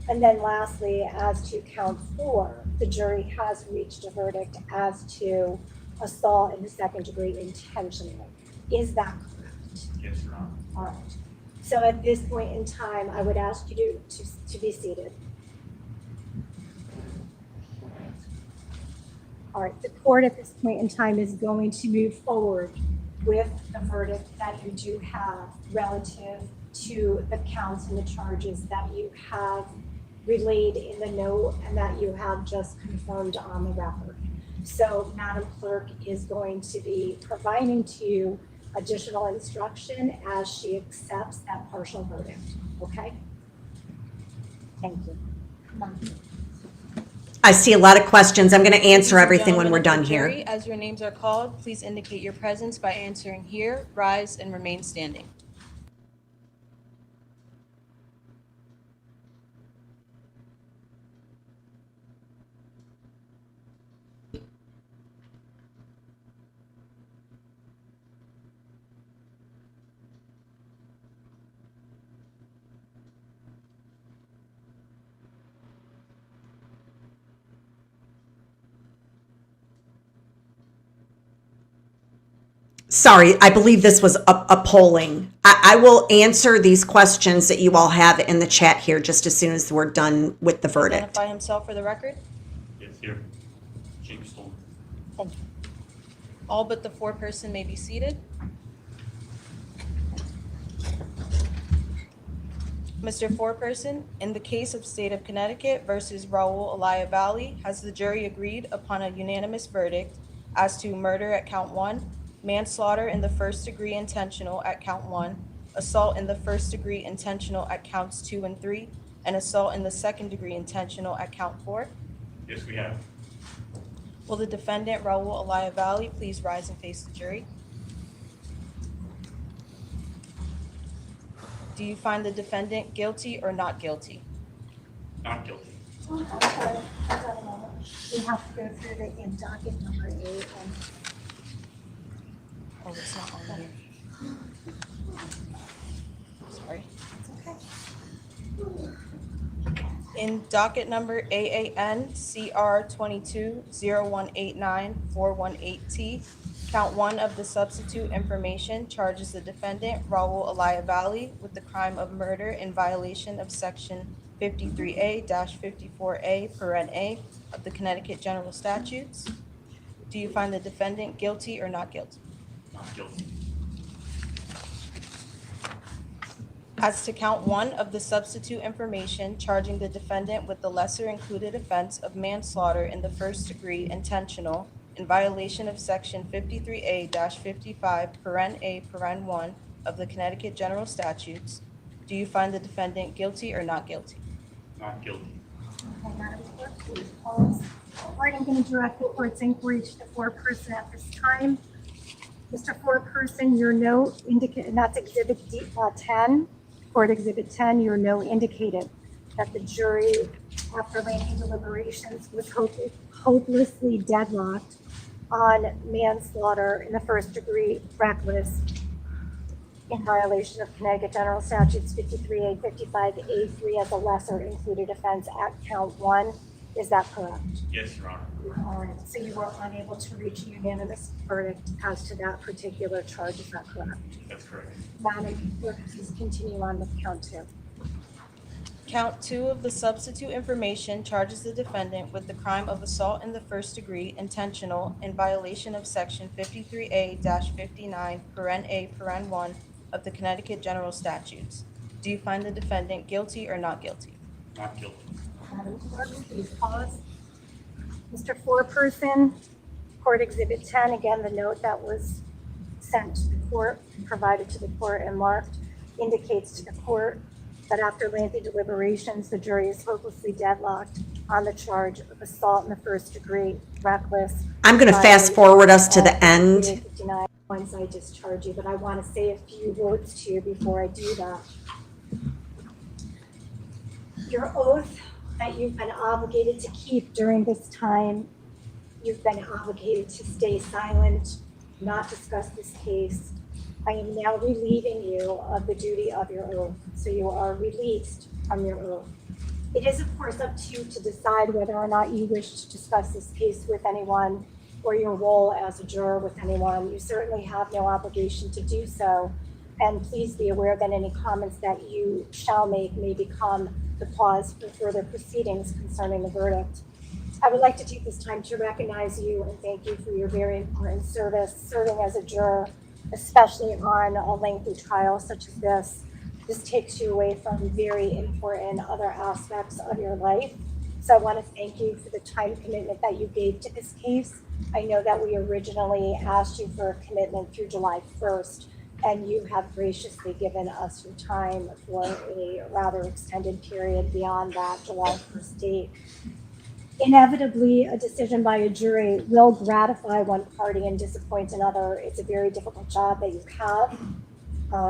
And then lastly, as to count 4, the jury has reached a verdict as to assault in the second degree intentional. Is that correct? Yes, Your Honor. All right. So at this point in time, I would ask you to be seated. All right, the court at this point in time is going to move forward with the verdict that you do have relative to the counts and the charges that you have relayed in the note and that you have just confirmed on the record. So Madam Clerk is going to be providing to you additional instruction as she accepts that partial verdict, okay? Thank you. Come on. I see a lot of questions. I'm going to answer Ladies and everything when gentlemen we're of the done jury, here. As your names are called, please indicate your presence by answering here, rise, and remain standing. Sorry, I believe this was a polling. I will answer these questions that you all have in the chat here just as soon as we're done with the verdict. Identify himself for the record. Yes, here. James Stone. Thank you. All but the foreperson may be seated. Mr. Foreperson, in the case of State of Connecticut versus Raul Valle, has the jury agreed upon a unanimous verdict as to murder at count 1, manslaughter in the first degree intentional at count 1, assault in the first degree intentional at counts 2 and 3, and assault in the second degree intentional at count 4? Yes, we have. Will the defendant, Raul Valle, please rise and face the jury? Do you find the defendant guilty or not guilty? Not guilty. Okay, hold on a moment. We have to go through the in docket number 8 and Oh, it's not on here. Sorry. In docket number AAN CR 22-0189-418T, count 1 of the substitute information charges the defendant, Raul Valle, with the crime of murder in violation of section 53A-54A paren A of the Connecticut General Statutes. Do you find the defendant guilty or not guilty? Not guilty. As to count 1 of the substitute information charging the defendant with the lesser included offense of manslaughter in the first degree intentional in violation of section 53A-55 paren A paren 1 of the Connecticut General Statutes, do you find the defendant guilty or not guilty? Not guilty. okay, Madam Clerk, please pause. All right, I'm going to direct the court's inquiry to the foreperson at this time. Mr. Foreperson, your note indicated, and that's Exhibit 10, Court Exhibit 10, your note indicated that the jury, after lengthy deliberations, was hopelessly deadlocked on manslaughter in the first degree reckless in violation of Connecticut General Statutes 53A, 55A3 as a lesser included offense at count 1. Is that correct? Yes, Your Honor. All right, so you were unable to reach a unanimous verdict as to that particular charge, is that correct? That's correct. Madam Clerk, please continue on with count 2. Count 2 of the substitute information charges the defendant with the crime of assault in the first degree intentional in violation of section 53A-59 paren A paren 1 of the Connecticut General Statutes. Do you find the defendant guilty or not guilty? Not guilty. Madam Clerk, please pause. Mr. Foreperson, Court Exhibit 10, again, the note that was sent to the court, provided to the court and marked, indicates to the court that after lengthy deliberations, the jury is hopelessly deadlocked on the charge of assault in the first degree, reckless. I'm going to fast forward us to the end. 59. Once I discharge you, but I want to say a few words to you before I do that. Your oath that you've been obligated to keep during this time, you've been obligated to stay silent, not discuss this case. I am now relieving you of the duty of your oath, so you are released from your oath. It is, of course, up to you to decide whether or not you wish to discuss this case with anyone or your role as a juror with anyone. You certainly have no obligation to do so. And please be aware that any comments that you shall make may become the cause for further proceedings concerning the verdict. I would like to take this time to recognize you and thank you for your very important service, serving as a juror, especially on a lengthy trial such as this. This takes you away from very important other aspects of your life. So I want to thank you for the time commitment that you gave to this case. I know that we originally asked you for a commitment through July 1st, and you have graciously given us your time for a rather extended period beyond that July 1st date. Inevitably, a decision by a jury will gratify one party and disappoint another. It's a very difficult job that you have.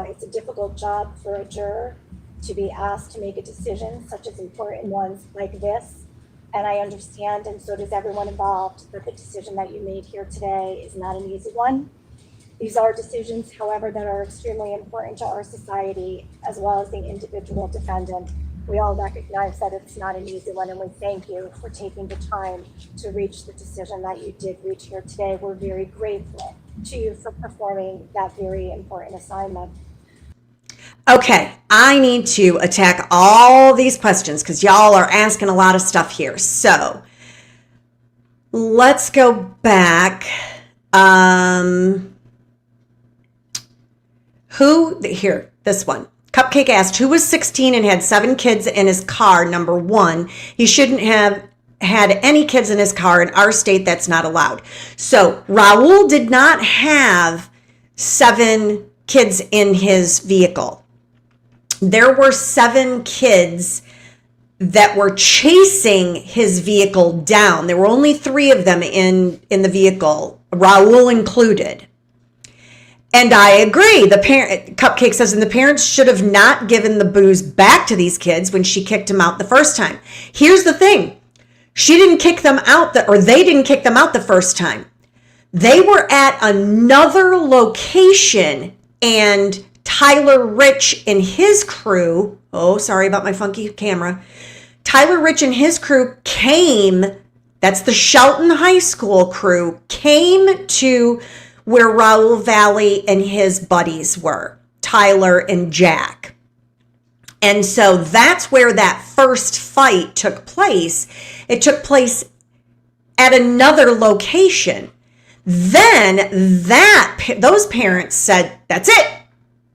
It's a difficult job for a juror to be asked to make a decision, such as important ones like this. And I understand, and so does everyone involved, that the decision that you made here today is not an easy one. These are decisions, however, that are extremely important to our society, as well as the individual defendant. We all recognize that it's not an easy one, and we thank you for taking the time to reach the decision that you did reach here today. We're very grateful to you for performing that very important assignment. Okay, I need to attack all these questions because y'all are asking a lot of stuff here. So let's go back. This one. Cupcake asked, who was 16 and had 7 kids in his car? Number 1, he shouldn't have had any kids in his car. In our state, that's not allowed. So Raul did not have 7 kids in his vehicle. There were 7 kids that were chasing his vehicle down. There were only 3 of them in the vehicle, Raul included. And I agree. Cupcake says, and the parents should have not given the booze back to these kids when she kicked them out the first time. Here's the thing. She didn't kick them out, or they didn't kick them out the first time. They were at another location, and Tyler Rich and his crew, oh, sorry about my funky camera. Tyler Rich and his crew came, that's the Shelton High School crew, came to where Raul Valle and his buddies were, Tyler and Jack. And so that's where that first fight took place. It took place at another location. Then those parents said, that's it.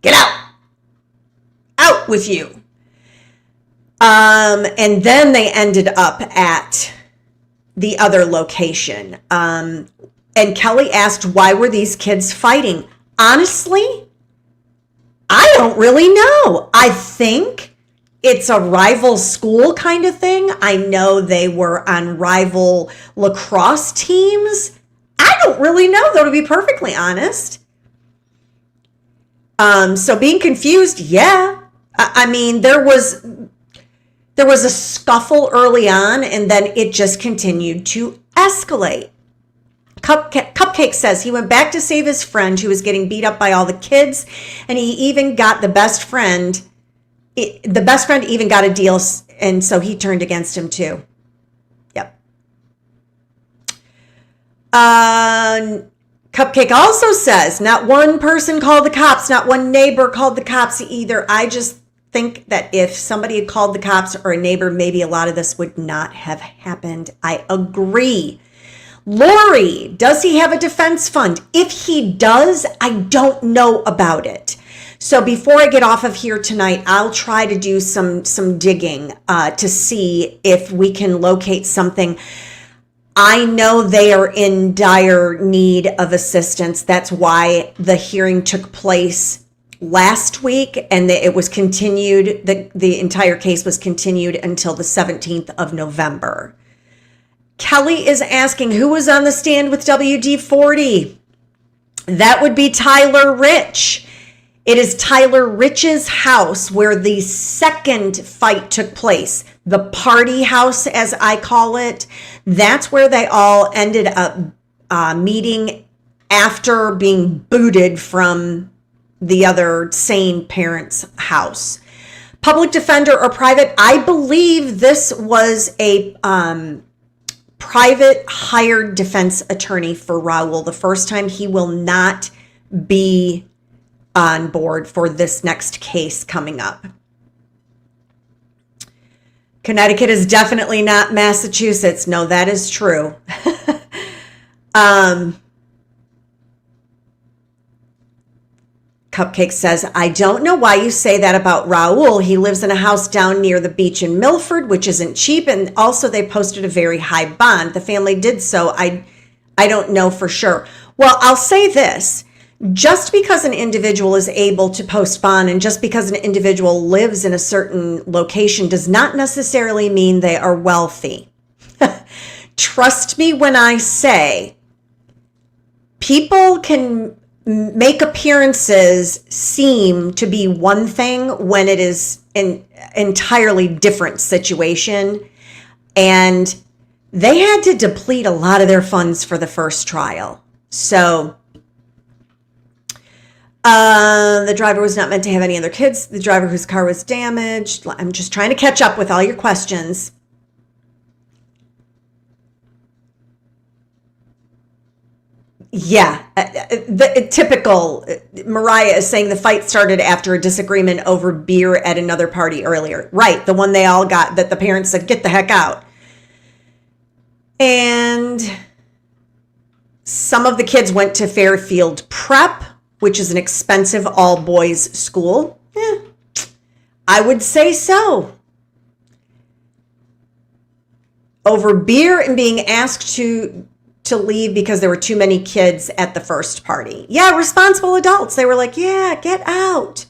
Get out. Out with you. And then they ended up at the other location. And Kelly asked, why were these kids fighting? Honestly, I don't really know. I think it's a rival school kind of thing. I know they were on rival lacrosse teams. I don't really know, though, to be perfectly honest. So being confused, yeah. I mean, there was a scuffle early on, and then it just continued to escalate. Cupcake says he went back to save his friend who was getting beat up by all the kids, and he even got the best friend. The best friend even got a deal, and so he turned against him too. Yep. Cupcake also says not one person called the cops, not one neighbor called the cops either. I just think that if somebody had called the cops or a neighbor, maybe a lot of this would not have happened. I agree. Lori, does he have a defense fund? If he does, I don't know about it. So before I get off of here tonight, I'll try to do some digging to see if we can locate something. I know they are in dire need of assistance. That's why the hearing took place last week, and it was continued. The entire case was continued until the 17th of November. Kelly is asking, who was on the stand with WD-40? That would be Tyler Rich. It is Tyler Rich's house where the second fight took place. The party house, as I call it. That's where they all ended up meeting after being booted from the other sane parent's house. Public defender or private? I believe this was a private hired defense attorney for Raul. The first time, he will not be on board for this next case coming up. Connecticut is definitely not Massachusetts. No, that is true. Cupcake says, I don't know why you say that about Raul. He lives in a house down near the beach in Milford, which isn't cheap. And also they posted a very high bond. The family did so. I don't know for sure. Well, I'll say this. Just because an individual is able to post bond and just because an individual lives in a certain location does not necessarily mean they are wealthy. Trust me when I say people can make appearances seem to be one thing when it is an entirely different situation. And they had to deplete a lot of their funds for the first trial. So the driver was not meant to have any other kids. The driver whose car was damaged. I'm just trying to catch up with all your questions. Yeah, the typical. Mariah is saying the fight started after a disagreement over beer at another party earlier. Right, the one they all got that the parents said, get the heck out. And some of the kids went to Fairfield Prep, which is an expensive all-boys school. I would say so. Over beer and being asked to leave because there were too many kids at the first party. Yeah, responsible adults. They were like, yeah, get out.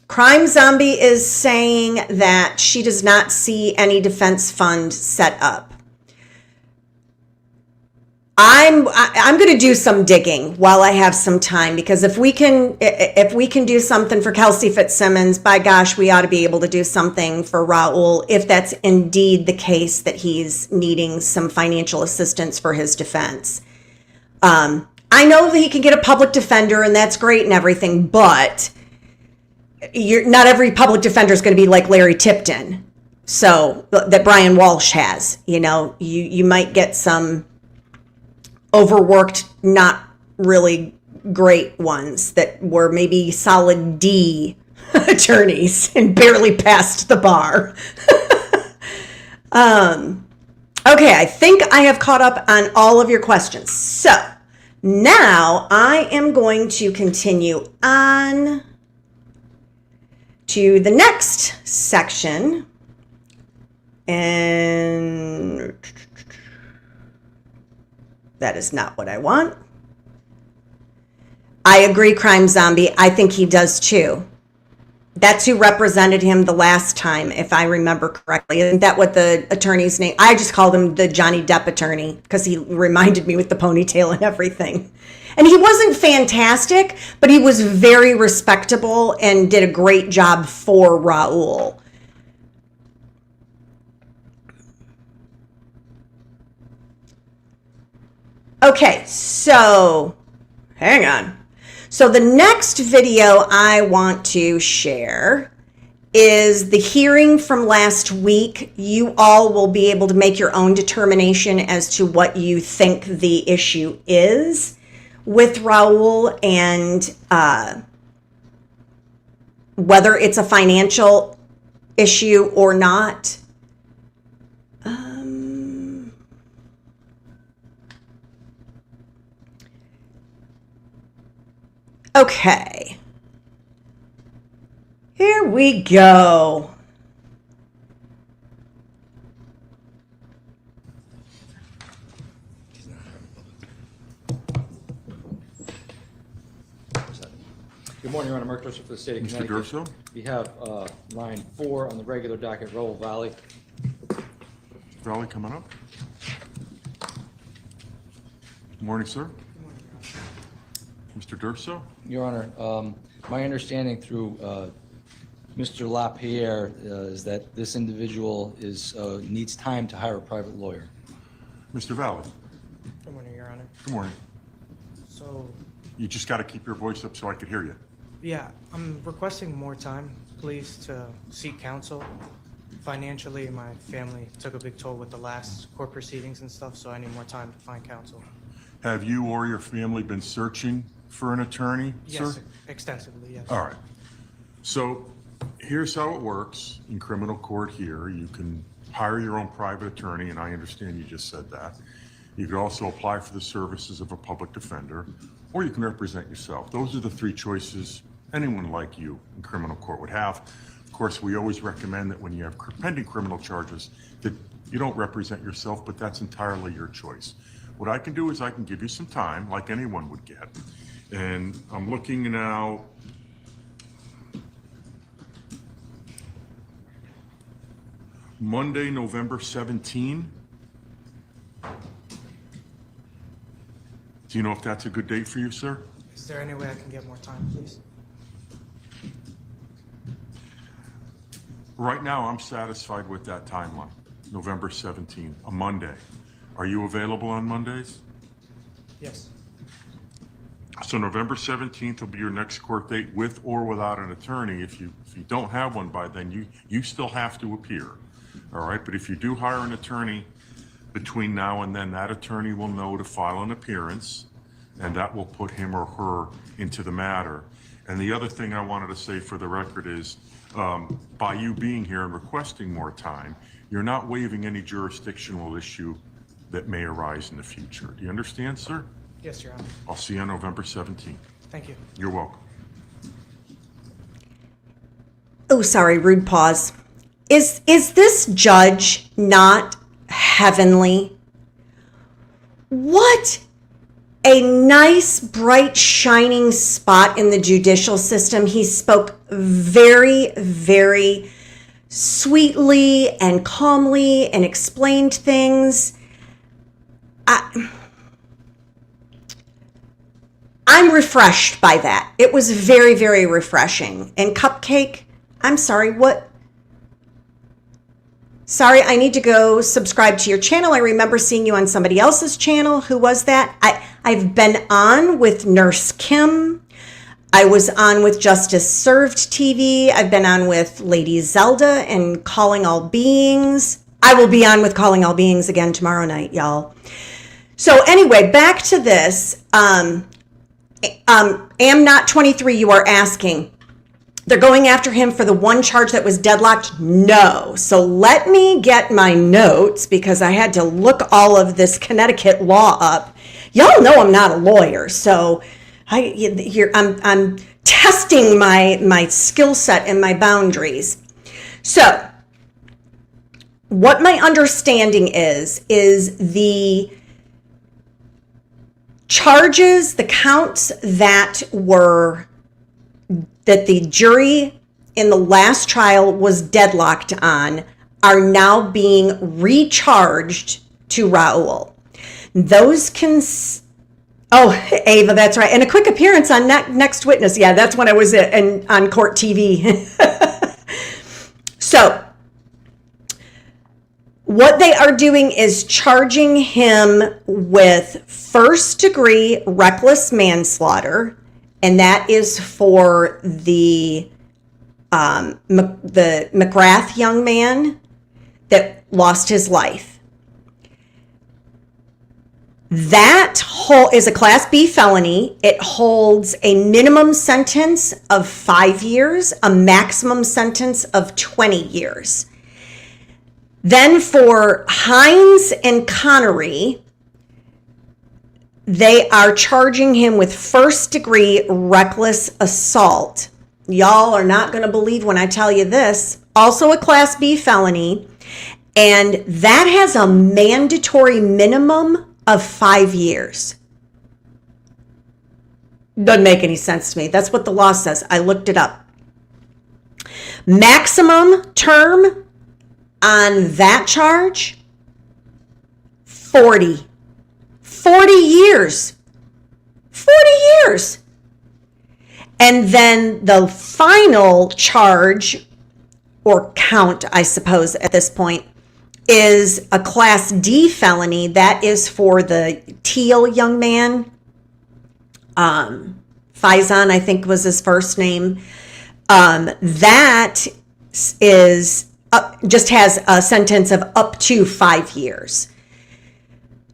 Crime Zombie is saying that she does not see any defense fund set up. I'm going to do some digging while I have some time, because if we can do something for Kelsey Fitzsimmons, by gosh, we ought to be able to do something for Raul if that's indeed the case that he's needing some financial assistance for his defense. I know that he can get a public defender, and that's great and everything, but not every public defender is going to be like Larry Tipton, so that Brian Walsh has. You might get some overworked, not really great ones that were maybe solid D attorneys and barely passed the bar. Okay, I think I have caught up on all of your questions. So now I am going to continue on to the next section. And that is not what I want. I agree, Crime Zombie. I think he does too. That's who represented him the last time, if I remember correctly. Isn't that what the attorney's name? I just called him the Johnny Depp attorney because he reminded me with the ponytail and everything. And he wasn't fantastic, but he was very respectable and did a great job for Raul. Okay, so hang on. So the next video I want to share is the hearing from last week. You all will be able to make your own determination as to what you think the issue is with Raul and whether it's a financial issue or not. Okay, here we go. Good morning, Your Honor. Mark Dorser for the State of Connecticut. Mr. Durso? We have line 4 on the regular docket, Raul Valle. Valle coming up. Good morning, sir. Mr. Durso? Your Honor, my understanding through Mr. LaPierre is that this individual needs time to hire a private lawyer. Mr. Valle? Good morning, Your Honor. Good morning. So, You just got to keep your voice up so I could hear you. yeah, I'm requesting more time, please, to seek counsel. Financially, my family took a big toll with the last court proceedings and stuff, so I need more time to find counsel. Have you or your family been searching for an attorney, sir? Yes, extensively, yes. All right. So here's how it works in criminal court here. You can hire your own private attorney, and I understand you just said that. You could also apply for the services of a public defender, or you can represent yourself. Those are the three choices anyone like you in criminal court would have. Of course, we always recommend that when you have pending criminal charges that you don't represent yourself, but that's entirely your choice. What I can do is I can give you some time, like anyone would get. And I'm looking now. Monday, November 17. Do you know if that's a good date for you, sir? Is there any way I can get more time, please? Right now, I'm satisfied with that timeline, November 17, a Monday. Are you available on Mondays? Yes. So November 17th will be your next court date with or without an attorney. If you don't have one by then, you still have to appear. All right, but if you do hire an attorney, Between now and then, that attorney will know to file an appearance, and that will put him or her into the matter. And the other thing I wanted to say for the record is, by you being here and requesting more time, you're not waiving any jurisdictional issue that may arise in the future. Do you understand, sir? Yes, Your Honor. I'll see you on November 17th. Thank you. You're welcome. Oh, sorry, rude pause. Is this judge not heavenly? What a nice, bright, shining spot in the judicial system. He spoke very, very sweetly and calmly and explained things. I'm refreshed by that. It was very, very refreshing. And Cupcake, I'm sorry, what? Sorry, I need to go subscribe to your channel. I remember seeing you on somebody else's channel. Who was that? I've been on with Nurse Kim. I was on with Justice Served TV. I've been on with Lady Zelda and Calling All Beings. I will be on with Calling All Beings again tomorrow night, y'all. So anyway, back to this. Am Not 23, you are asking. They're going after him for the one charge that was deadlocked? No. So let me get my notes because I had to look all of this Connecticut law up. Y'all know I'm not a lawyer, so I'm testing my skill set and my boundaries. So what my understanding is the charges, the counts that the jury in the last trial was deadlocked on are now being recharged to Raul. Those Ava, that's right. And a quick appearance on Next Witness. Yeah, that's when I was on Court TV. So what they are doing is charging him with first-degree reckless manslaughter, and that is for the McGrath young man that lost his life. That is a Class B felony. It holds a minimum sentence of 5 years, a maximum sentence of 20 years. Then for Hines and Connery, they are charging him with first-degree reckless assault. Y'all are not going to believe when I tell you this. Also a Class B felony, and that has a mandatory minimum of 5 years. Doesn't make any sense to me. That's what the law says. I looked it up. Maximum term on that charge, 40 years. 40 years. And then the final charge, or count, I suppose, at this point, is a Class D felony. That is for the Teal young man. Faison, I think was his first name. That is just has a sentence of up to 5 years.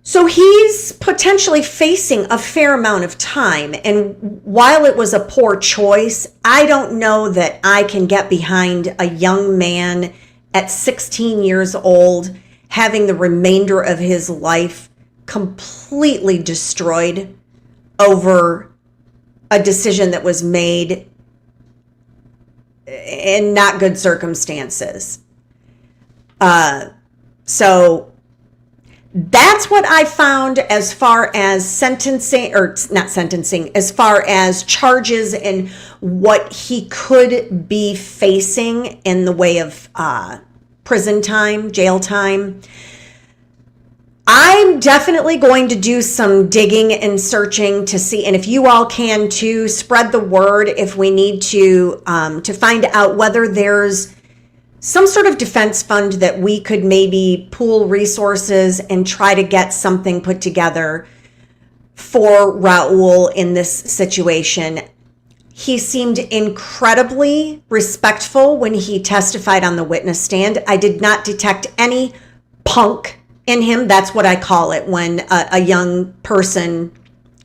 So he's potentially facing a fair amount of time. And while it was a poor choice, I don't know that I can get behind a young man at 16 years old having the remainder of his life completely destroyed over a decision that was made in not good circumstances. So that's what I found as far as sentencing, or not sentencing, as far as charges and what he could be facing in the way of prison time, jail time. I'm definitely going to do some digging and searching to see, and if you all can too, spread the word if we need to find out whether there's some sort of defense fund that we could maybe pool resources and try to get something put together for Raul in this situation. He seemed incredibly respectful when he testified on the witness stand. I did not detect any punk in him. That's what I call it when a young person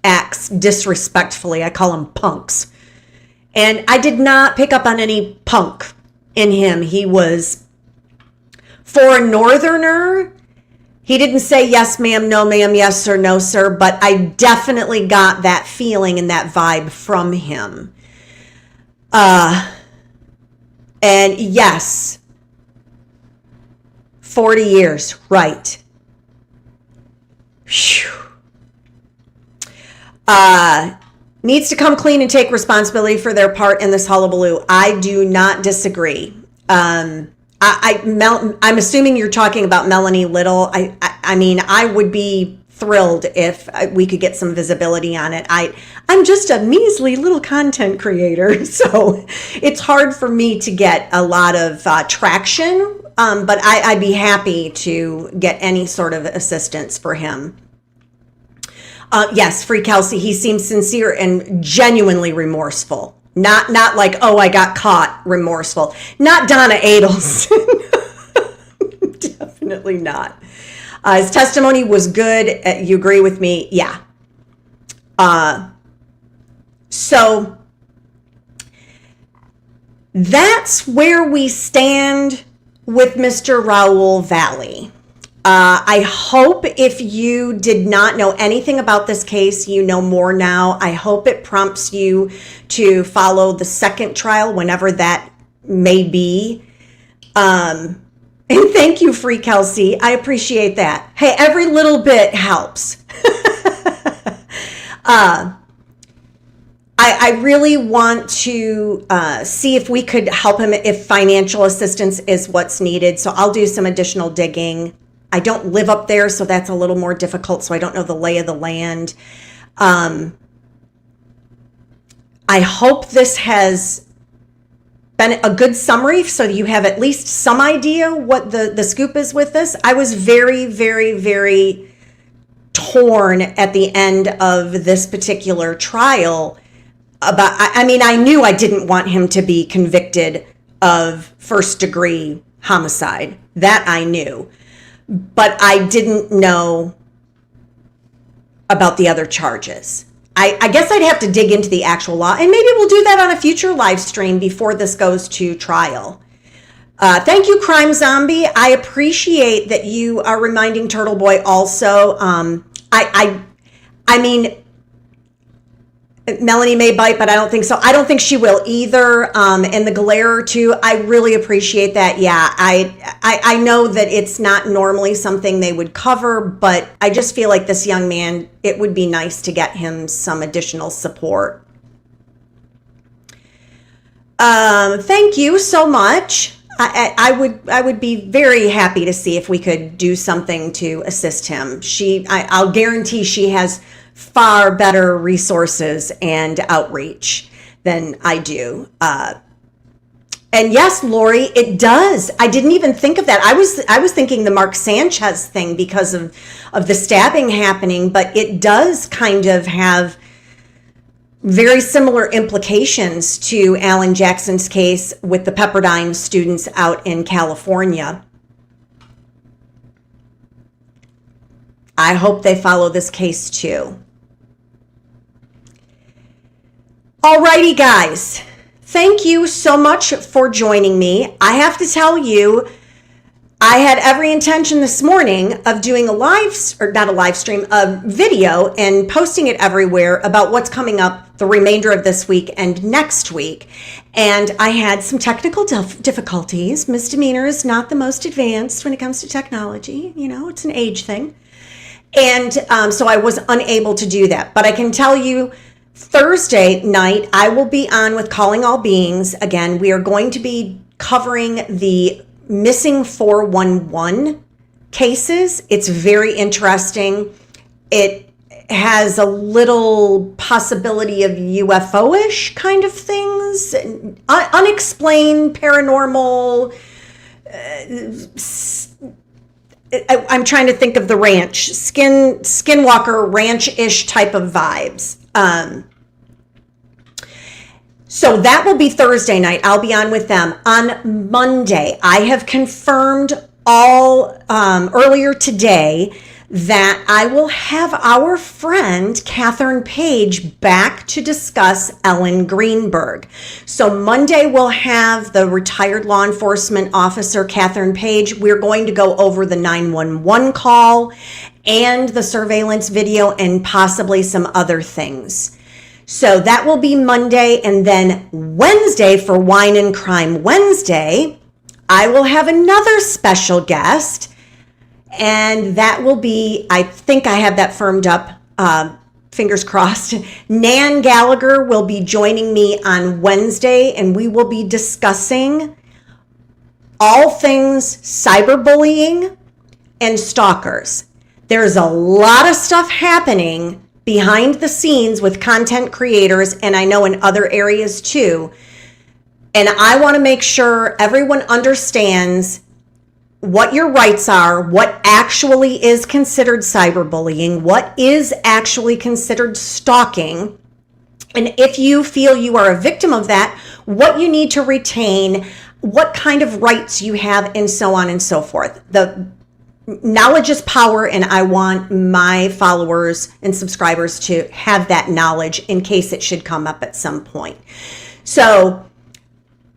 acts disrespectfully. I call them punks. And I did not pick up on any punk in him. He was, for a northerner, he didn't say yes ma'am, no ma'am, yes or no sir, but I definitely got that feeling and that vibe from him. And yes, 40 years, right. Phew. Needs to come clean and take responsibility for their part in this hullabaloo. I do not disagree. I'm assuming you're talking about Melanie Little. I mean, I would be thrilled if we could get some visibility on it. I'm just a measly little content creator, so it's hard for me to get a lot of traction, but I'd be happy to get any sort of assistance for him. Yes, Free Kelsey, he seems sincere and genuinely remorseful. Not like, oh, I got caught, remorseful. Not Donna Adelson. Definitely not. His testimony was good. You agree with me? Yeah. So that's where we stand with Mr. Raul Valle. I hope if you did not know anything about this case, you know more now. I hope it prompts you to follow the second trial, whenever that may be. And thank you, Free Kelsey. I appreciate that. Hey, every little bit helps. I really want to see if we could help him, if financial assistance is what's needed. So I'll do some additional digging. I don't live up there, so that's a little more difficult, so I don't know the lay of the land. I hope this has been a good summary so you have at least some idea what the scoop is with this. I was very, very, very torn at the end of this particular trial about, I mean, I knew I didn't want him to be convicted of first-degree homicide. That I knew. But I didn't know about the other charges. I guess I'd have to dig into the actual law, and maybe we'll do that on a future live stream before this goes to trial. Thank you, Crime Zombie. I appreciate that you are reminding Turtle Boy also. I mean, Melanie may bite, but I don't think so. I don't think she will either. And the glare too, I really appreciate that. Yeah, I know that it's not normally something they would cover, but I just feel like this young man, it would be nice to get him some additional support. Thank you so much. I would be very happy to see if we could do something to assist him. I'll guarantee she has far better resources and outreach than I do. And yes, Lori, it does. I didn't even think of that. I was thinking the Mark Sanchez thing because of the stabbing happening, but it does kind of have very similar implications to Alan Jackson's case with the Pepperdine students out in California. I hope they follow this case too. Alrighty, guys. Thank you so much for joining me. I have to tell you, I had every intention this morning of doing a video and posting it everywhere about what's coming up the remainder of this week and next week. And I had some technical difficulties. Misdemeanor is not the most advanced when it comes to technology. You know, it's an age thing. And so I was unable to do that. But I can tell you, Thursday night, I will be on with Calling All Beings. Again, we are going to be covering the missing 411 cases. It's very interesting. It has a little possibility of UFO-ish kind of things, unexplained, paranormal. I'm trying to think of the ranch, Skinwalker ranch-ish type of vibes. So that will be Thursday night. I'll be on with them. On Monday, I have confirmed all earlier today that I will have our friend Catherine Page back to discuss Ellen Greenberg. So Monday we'll have the retired law enforcement officer Catherine Page. We're going to go over the 911 call and the surveillance video and possibly some other things. So that will be Monday, and then Wednesday for Wine and Crime Wednesday, I will have another special guest. And that will be, I think I have that firmed up, fingers crossed. Nan Gallagher will be joining me on Wednesday, and we will be discussing all things cyberbullying and stalkers. There's a lot of stuff happening behind the scenes with content creators, and I know in other areas too. And I want to make sure everyone understands what your rights are, what actually is considered cyberbullying, what is actually considered stalking, and if you feel you are a victim of that, what you need to retain, what kind of rights you have, and so on and so forth. The knowledge is power, and I want my followers and subscribers to have that knowledge in case it should come up at some point. So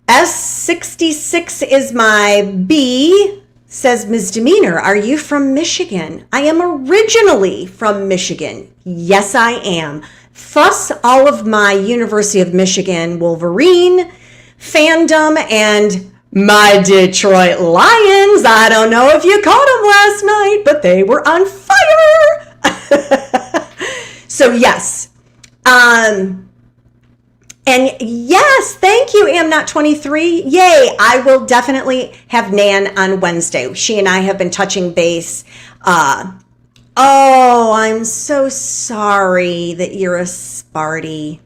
S66 is my B. Says Misdemeanor, are you from Michigan? I am originally from Michigan. Yes, I am. Thus, all of my University of Michigan Wolverine fandom and my Detroit Lions. I don't know if you caught them last night, but they were on fire. So yes. And yes, thank you, Am Not23. Yay, I will definitely have Nan on Wednesday. She and I have been touching base. Oh, I'm so sorry that you're a Sparty.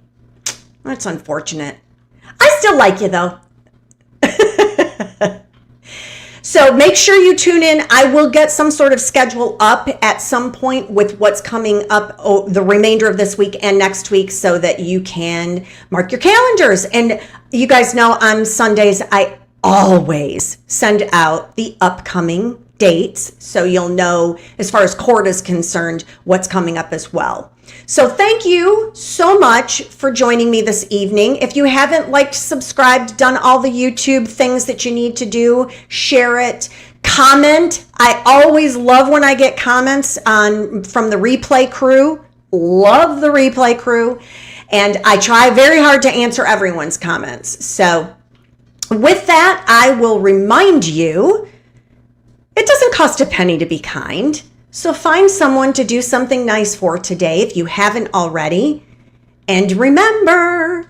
That's unfortunate. I still like you, though. So make sure you tune in. I will get some sort of schedule up at some point with what's coming up the remainder of this week and next week so that you can mark your calendars. And you guys know on Sundays, I always send out the upcoming dates so you'll know as far as court is concerned what's coming up as well. So thank you so much for joining me this evening. If you haven't liked, subscribed, done all the YouTube things that you need to do, share it, comment. I always love when I get comments from the replay crew. Love the replay crew. And I try very hard to answer everyone's comments. So with that, I will remind you, it doesn't cost a penny to be kind. So find someone to do something nice for today if you haven't already. And remember,